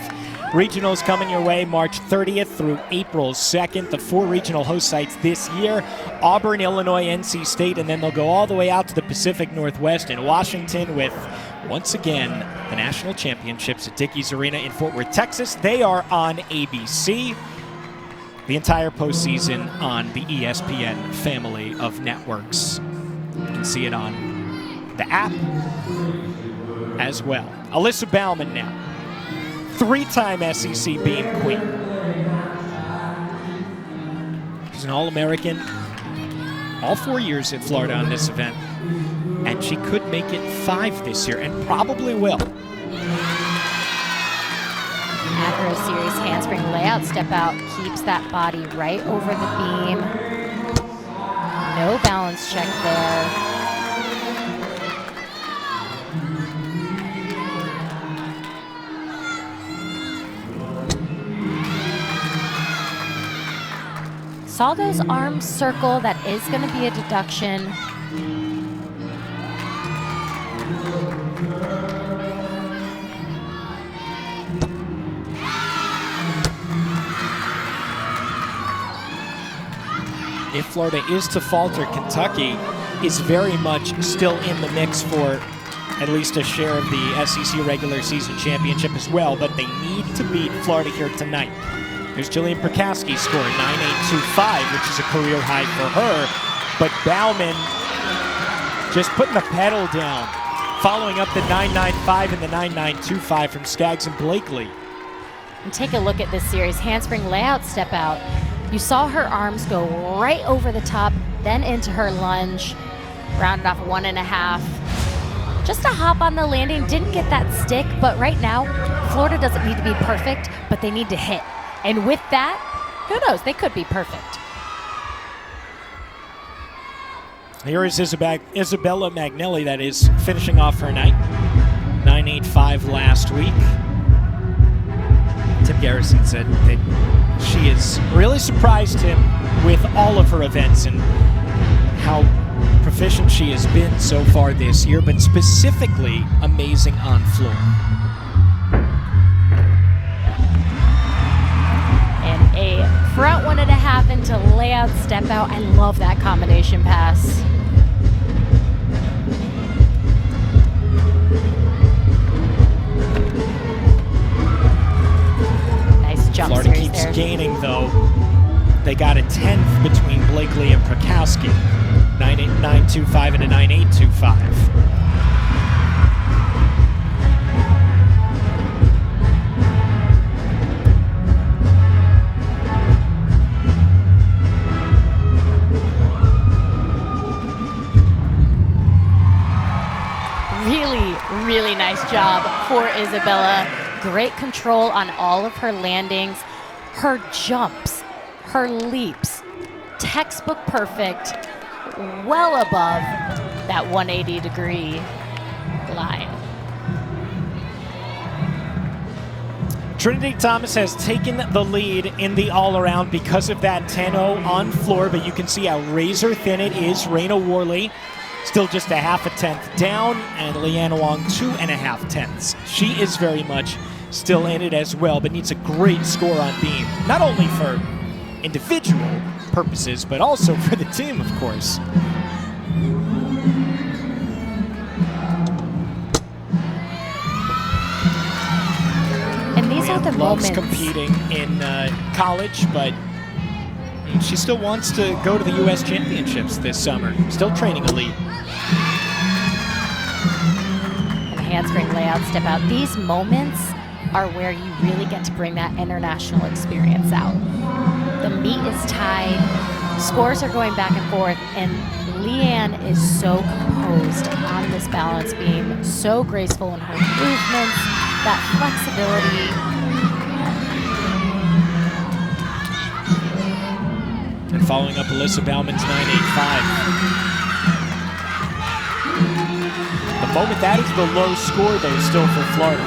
[SPEAKER 1] Regionals coming your way March 30th through April 2nd. The 4 regional host sites this year: Auburn, Illinois, NC State, and then they'll go all the way out to the Pacific Northwest in Washington with, once again, the national championships at Dickies Arena in Fort Worth, Texas. They are on ABC. The entire postseason on the ESPN family of networks. You can see it on the app as well. Alyssa Bauman now, 3-time SEC Beam Queen. She's an All-American all 4 years at Florida on this event, and she could make it 5 this year, and probably will.
[SPEAKER 2] Acro series handspring layout step out, keeps that body right over the beam. No balance check there. Saldo's arm circle, that is going to be a deduction.
[SPEAKER 1] If Florida is to falter, Kentucky is very much still in the mix for at least a share of the SEC regular season championship as well, but they need to beat Florida here tonight. There's Jillian Prokaski scoring 9.825, which is a career high for her. But Bauman just putting the pedal down, following up the 9.95 and the 9.925 from Skaggs and Blakely.
[SPEAKER 2] And take a look at this series. Handspring layout step out. You saw her arms go right over the top, then into her lunge, rounded off 1.5. Just a hop on the landing, didn't get that stick, but right now, Florida doesn't need to be perfect, but they need to hit. And with that, who knows, they could be perfect.
[SPEAKER 1] Here is Isabella Magnelli, that is finishing off her night. 9.85 last week. Tim Garrison said that she has really surprised him with all of her events and how proficient she has been so far this year, but specifically amazing on floor.
[SPEAKER 2] And a front 1.5 into layout step out. I love that combination pass. Nice jump
[SPEAKER 1] Florida
[SPEAKER 2] series
[SPEAKER 1] keeps
[SPEAKER 2] there.
[SPEAKER 1] gaining, though. They got a 10th between Blakely and Prokowski. 9.8.925 and a 9.825.
[SPEAKER 2] Really nice job for Isabella. Great control on all of her landings, her jumps, her leaps. Textbook perfect, well above that 180-degree line.
[SPEAKER 1] Trinity Thomas has taken the lead in the all-around because of that 10-0 on floor, but you can see how razor thin it is. Raina Worley still just a 0.5 tenth down, and Leanne Wong 2.5 tenths. She is very much still in it as well, but needs a great score on beam, not only for individual purposes, but also for the team, of course.
[SPEAKER 2] And these are the
[SPEAKER 1] loves
[SPEAKER 2] moments.
[SPEAKER 1] Competing in college, but she still wants to go to the U.S. Championships this summer. Still training elite.
[SPEAKER 2] And handspring layout step out. These moments are where you really get to bring that international experience out. The meet is tied, scores are going back and forth, and Leanne is so composed on this balance beam, so graceful in her movements, that flexibility.
[SPEAKER 1] And following up Alyssa Bauman's 9.85. The moment that is the low score, though, still for Florida.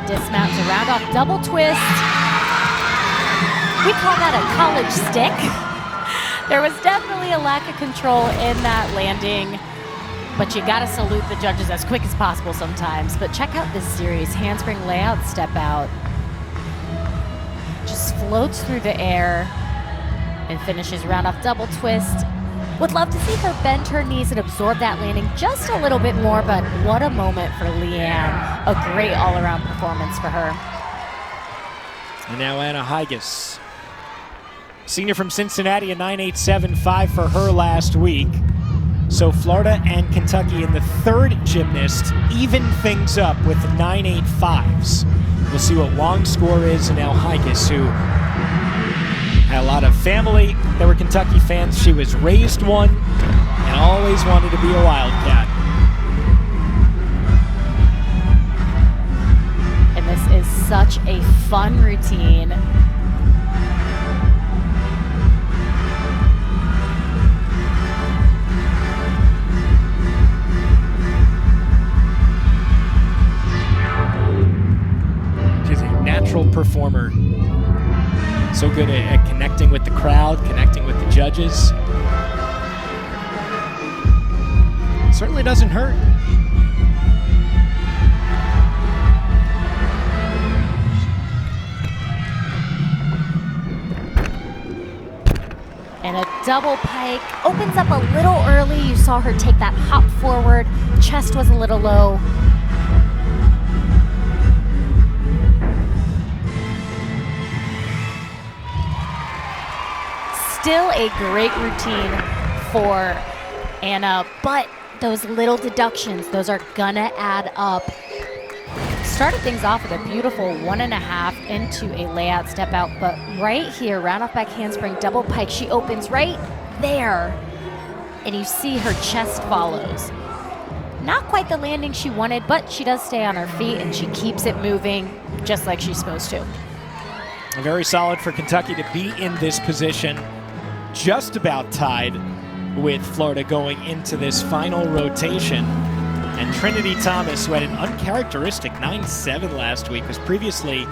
[SPEAKER 2] Dismount to round off double twist. We call that a college stick. There was definitely a lack of control in that landing, but you gotta salute the judges as quick as possible sometimes. But check out this series, handspring layout step out. Just floats through the air and finishes round off double twist. Would love to see her bend her knees and absorb that landing just a little bit more, but what a moment for Leanne. A great all-around performance for her.
[SPEAKER 1] And now Anna Higas. Senior from Cincinnati, a 9.875 for her last week. So Florida and Kentucky in the third gymnast even things up with 9.85s. We'll see what Wong's score is, and now Higas, who had a lot of family that were Kentucky fans. She was raised one and always wanted to be a Wildcat.
[SPEAKER 2] And this is such a fun routine.
[SPEAKER 1] She's a natural performer. So good at connecting with the crowd, connecting with the judges. Certainly doesn't hurt.
[SPEAKER 2] And a double pike opens up a little early. You saw her take that hop forward. Chest was a little low. Still a great routine for Anna, but those little deductions, those are gonna add up. Started things off with a beautiful 1.5 into a layout step out, but right here, round off back handspring, double pike, she opens right there, and you see her chest follows. Not quite the landing she wanted, but she does stay on her feet, and she keeps it moving just like she's supposed to.
[SPEAKER 1] Very solid for Kentucky to be in this position, just about tied with Florida going into this final rotation. And Trinity Thomas, who had an uncharacteristic 9.7 last week, was previously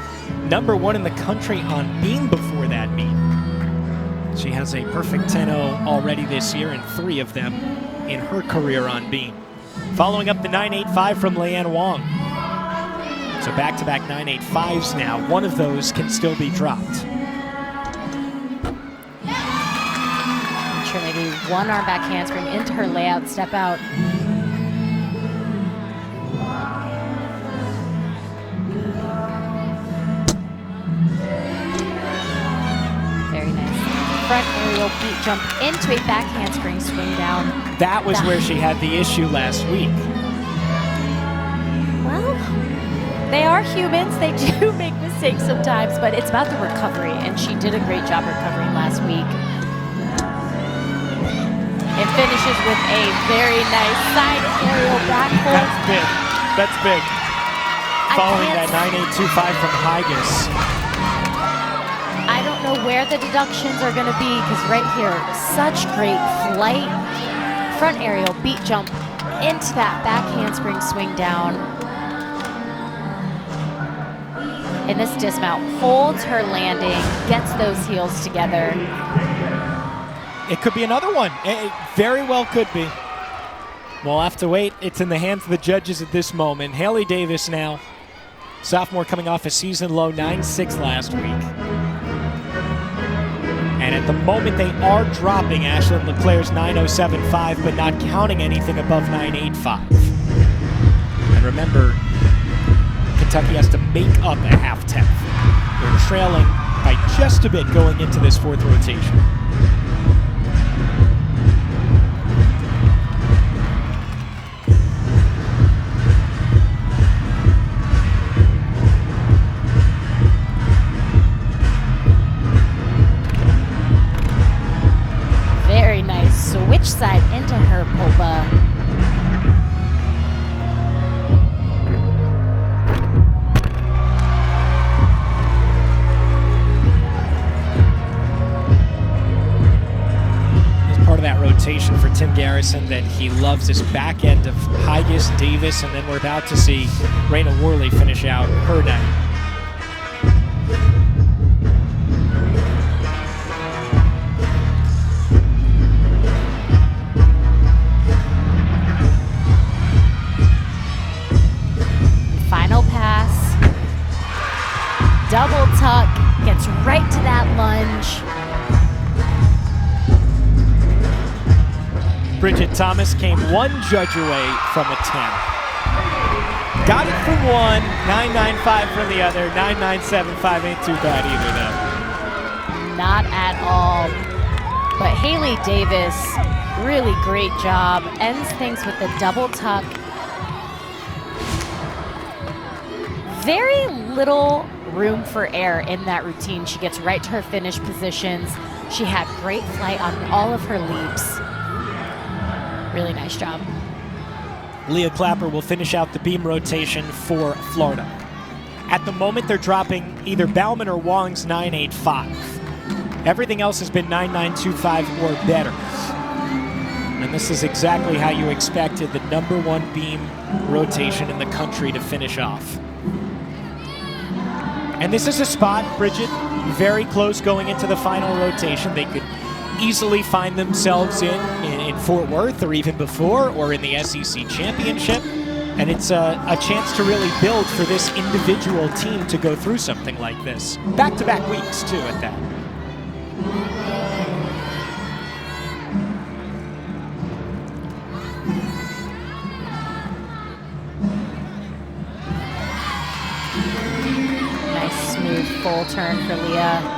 [SPEAKER 1] #1 in the country on beam before that meet. She has a perfect 10.0 already this year, and 3 of them in her career on beam. Following up the 9.85 from Leanne Wong. So back-to-back 9.85s now. One of those can still be dropped.
[SPEAKER 2] Trinity, one arm back handspring into her layout step out. Very nice. Front aerial beat jump into a back handspring swing down.
[SPEAKER 1] That was where she had the issue last week.
[SPEAKER 2] Well, they are humans. They do make mistakes sometimes, but it's about the recovery, and she did a great job recovering last week. It finishes with a very nice side aerial back hold.
[SPEAKER 1] That's big. That's big. Following that 9.825 from Higas.
[SPEAKER 2] I don't know where the deductions are going to be, because right here, such great flight. Front aerial beat jump into that back handspring swing down. And this dismount holds her landing, gets those heels together.
[SPEAKER 1] It could be another one. It very well could be. We'll have to wait. It's in the hands of the judges at this moment. Haley Davis now, sophomore coming off a season low 9.6 last week. And at the moment they are dropping Ashlyn Leclerc's 9.075, but not counting anything above 9.85. And remember, Kentucky has to make up a half-tenth. They're trailing by just a bit going into this 4th rotation.
[SPEAKER 2] Very nice switch side into her popa.
[SPEAKER 1] Rotation for Tim Garrison that he loves this back end of Higas, Davis, and then we're about to see Raina Worley finish out her night.
[SPEAKER 2] Final pass. Double tuck. Gets right to that lunge.
[SPEAKER 1] Bridget Thomas came one judge away from a 10. Got it from one, 9.95 from the other, 9.975 ain't too bad either though.
[SPEAKER 2] Not at all. But Haley Davis, really great job. Ends things with the double tuck. Very little room for error in that routine. She gets right to her finish positions. She had great flight on all of her leaps. Really nice job.
[SPEAKER 1] Leah Clapper will finish out the beam rotation for Florida. At the moment, they're dropping either Bauman or Wong's 9.85. Everything else has been 9.925 or better. And this is exactly how you expected the #1 beam rotation in the country to finish off. And this is a spot, Bridget, very close going into the final rotation. They could easily find themselves in Fort Worth or even before, or in the SEC Championship. And it's a chance to really build for this individual team to go through something like this. Back-to-back weeks, too, at that.
[SPEAKER 2] Nice smooth full turn for Leah.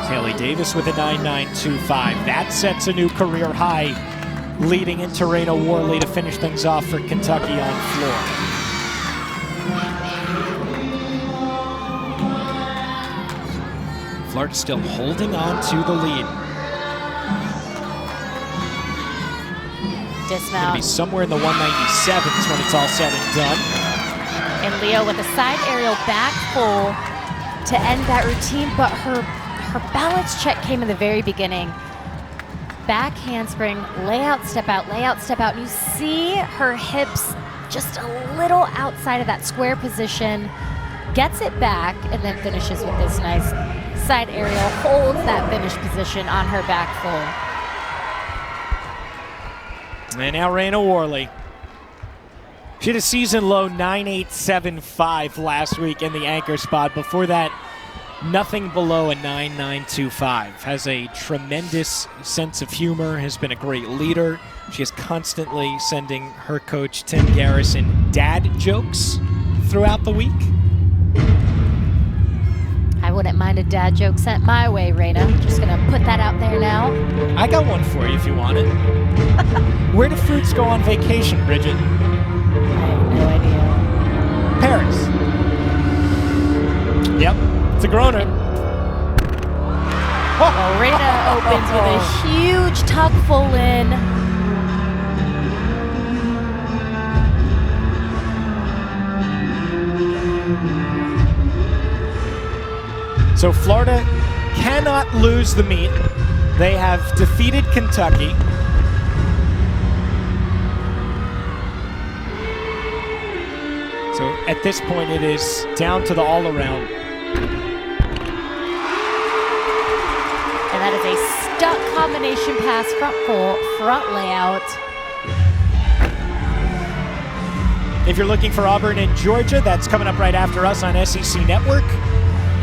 [SPEAKER 1] Haley Davis with a 9.925. That sets a new career high leading into Raina Worley to finish things off for Kentucky on floor. Florida still holding on to the lead.
[SPEAKER 2] Dismount.
[SPEAKER 1] Gonna be somewhere in the 197s when it's all said and done.
[SPEAKER 2] And Leo with a side aerial back full to end that routine, but her balance check came in the very beginning. Back handspring, layout, step out, layout, step out. And you see her hips just a little outside of that square position, gets it back, and then finishes with this nice side aerial, holds that finish position on her back full.
[SPEAKER 1] And now Raina Worley. She had a season low 9.875 last week in the anchor spot. Before that, nothing below a 9.925. Has a tremendous sense of humor, has been a great leader. She is constantly sending her coach, Tim Garrison, dad jokes throughout the week.
[SPEAKER 2] I wouldn't mind a dad joke sent my way, Raina. Just gonna put that out there now.
[SPEAKER 1] I got one for you if you want it. Where do fruits go on vacation, Bridget?
[SPEAKER 2] I have no idea.
[SPEAKER 1] Paris. Yep, it's a groaner.
[SPEAKER 2] Well, Raina opens with a huge tuck full in.
[SPEAKER 1] So Florida cannot lose the meet. They have defeated Kentucky. So at this point, it is down to the all-around.
[SPEAKER 2] And that is a stuck combination pass, front full, front layout.
[SPEAKER 1] If you're looking for Auburn and Georgia, that's coming up right after us on SEC Network.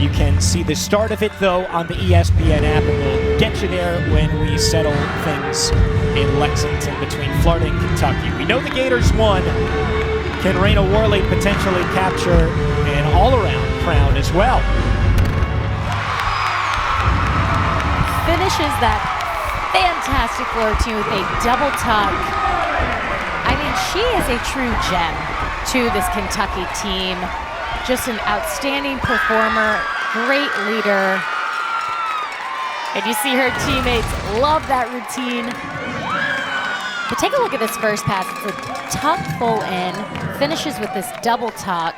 [SPEAKER 1] You can see the start of it, though, on the ESPN app, and we'll get you there when we settle things in Lexington between Florida and Kentucky. We know the Gators won. Can Raina Worley potentially capture an all-around crown as well?
[SPEAKER 2] Finishes that fantastic floor routine with a double tuck. I mean, she is a true gem to this Kentucky team. Just an outstanding performer, great leader. And you see her teammates love that routine. But take a look at this first pass. It's a tuck full in, finishes with this double tuck.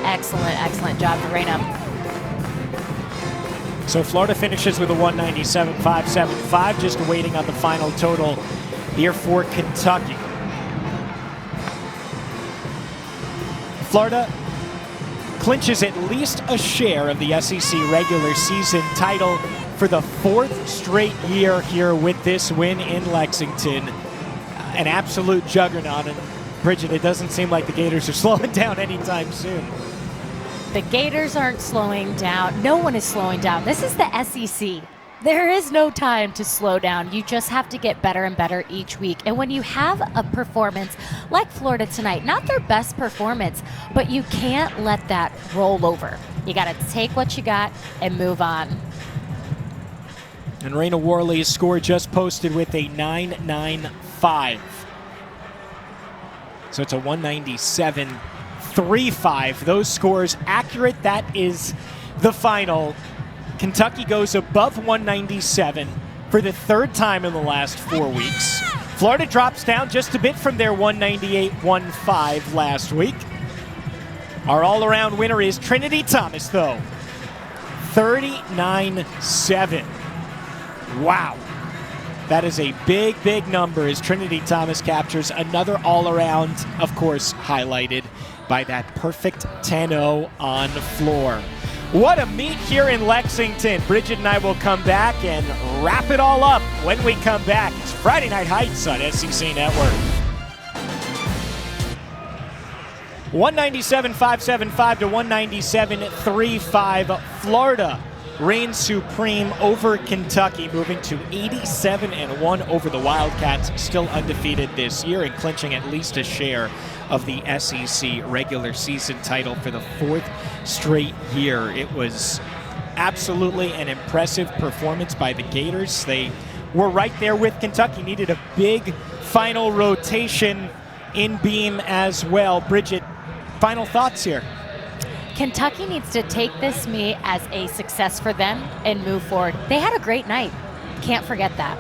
[SPEAKER 2] Excellent, excellent job to Raina.
[SPEAKER 1] So Florida finishes with a 197.575, just waiting on the final total here for Kentucky. Florida clinches at least a share of the SEC regular season title for the fourth straight year here with this win in Lexington. An absolute juggernaut. And Bridget, it doesn't seem like the Gators are slowing down anytime soon.
[SPEAKER 2] The Gators aren't slowing down. No one is slowing down. This is the SEC. There is no time to slow down. You just have to get better and better each week. And when you have a performance like Florida tonight, not their best performance, but you can't let that roll over. You got to take what you got and move on.
[SPEAKER 1] And Raina Worley's score just posted with a 9.95. So it's a 197.35. Those scores accurate. That is the final. Kentucky goes above 197 for the third time in the last 4 weeks. Florida drops down just a bit from their 198.15 last week. Our all-around winner is Trinity Thomas, though. 39.7. Wow. That is a big, big number as Trinity Thomas captures another all-around, of course, highlighted by that perfect 10-0 on the floor. What a meet here in Lexington. Bridget and I will come back and wrap it all up when we come back. It's Friday Night Heights on SEC Network. 197.575 to 197.35. Florida reigns supreme over Kentucky, moving to 87-1 over the Wildcats, still undefeated this year and clinching at least a share of the SEC regular season title for the fourth straight year. It was absolutely an impressive performance by the Gators. They were right there with Kentucky, needed a big final rotation in beam as well. Bridget, final thoughts here?
[SPEAKER 2] Kentucky needs to take this meet as a success for them and move forward. They had a great night. Can't forget that.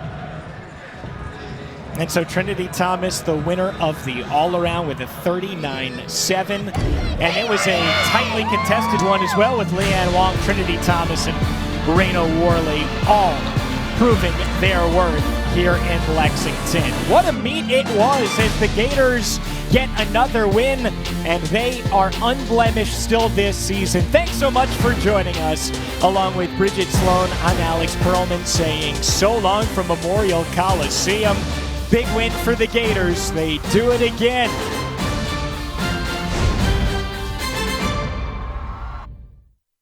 [SPEAKER 1] And so Trinity Thomas, the winner of the all-around with a 39-7. And it was a tightly contested one as well with Leanne Wong, Trinity Thomas, and Raina Worley all proving their worth here in Lexington. What a meet it was as the Gators get another win, and they are unblemished still this season. Thanks so much for joining us. Along with Bridget Sloan, I'm Alex Perlman saying so long from Memorial Coliseum. Big win for the Gators. They do it again.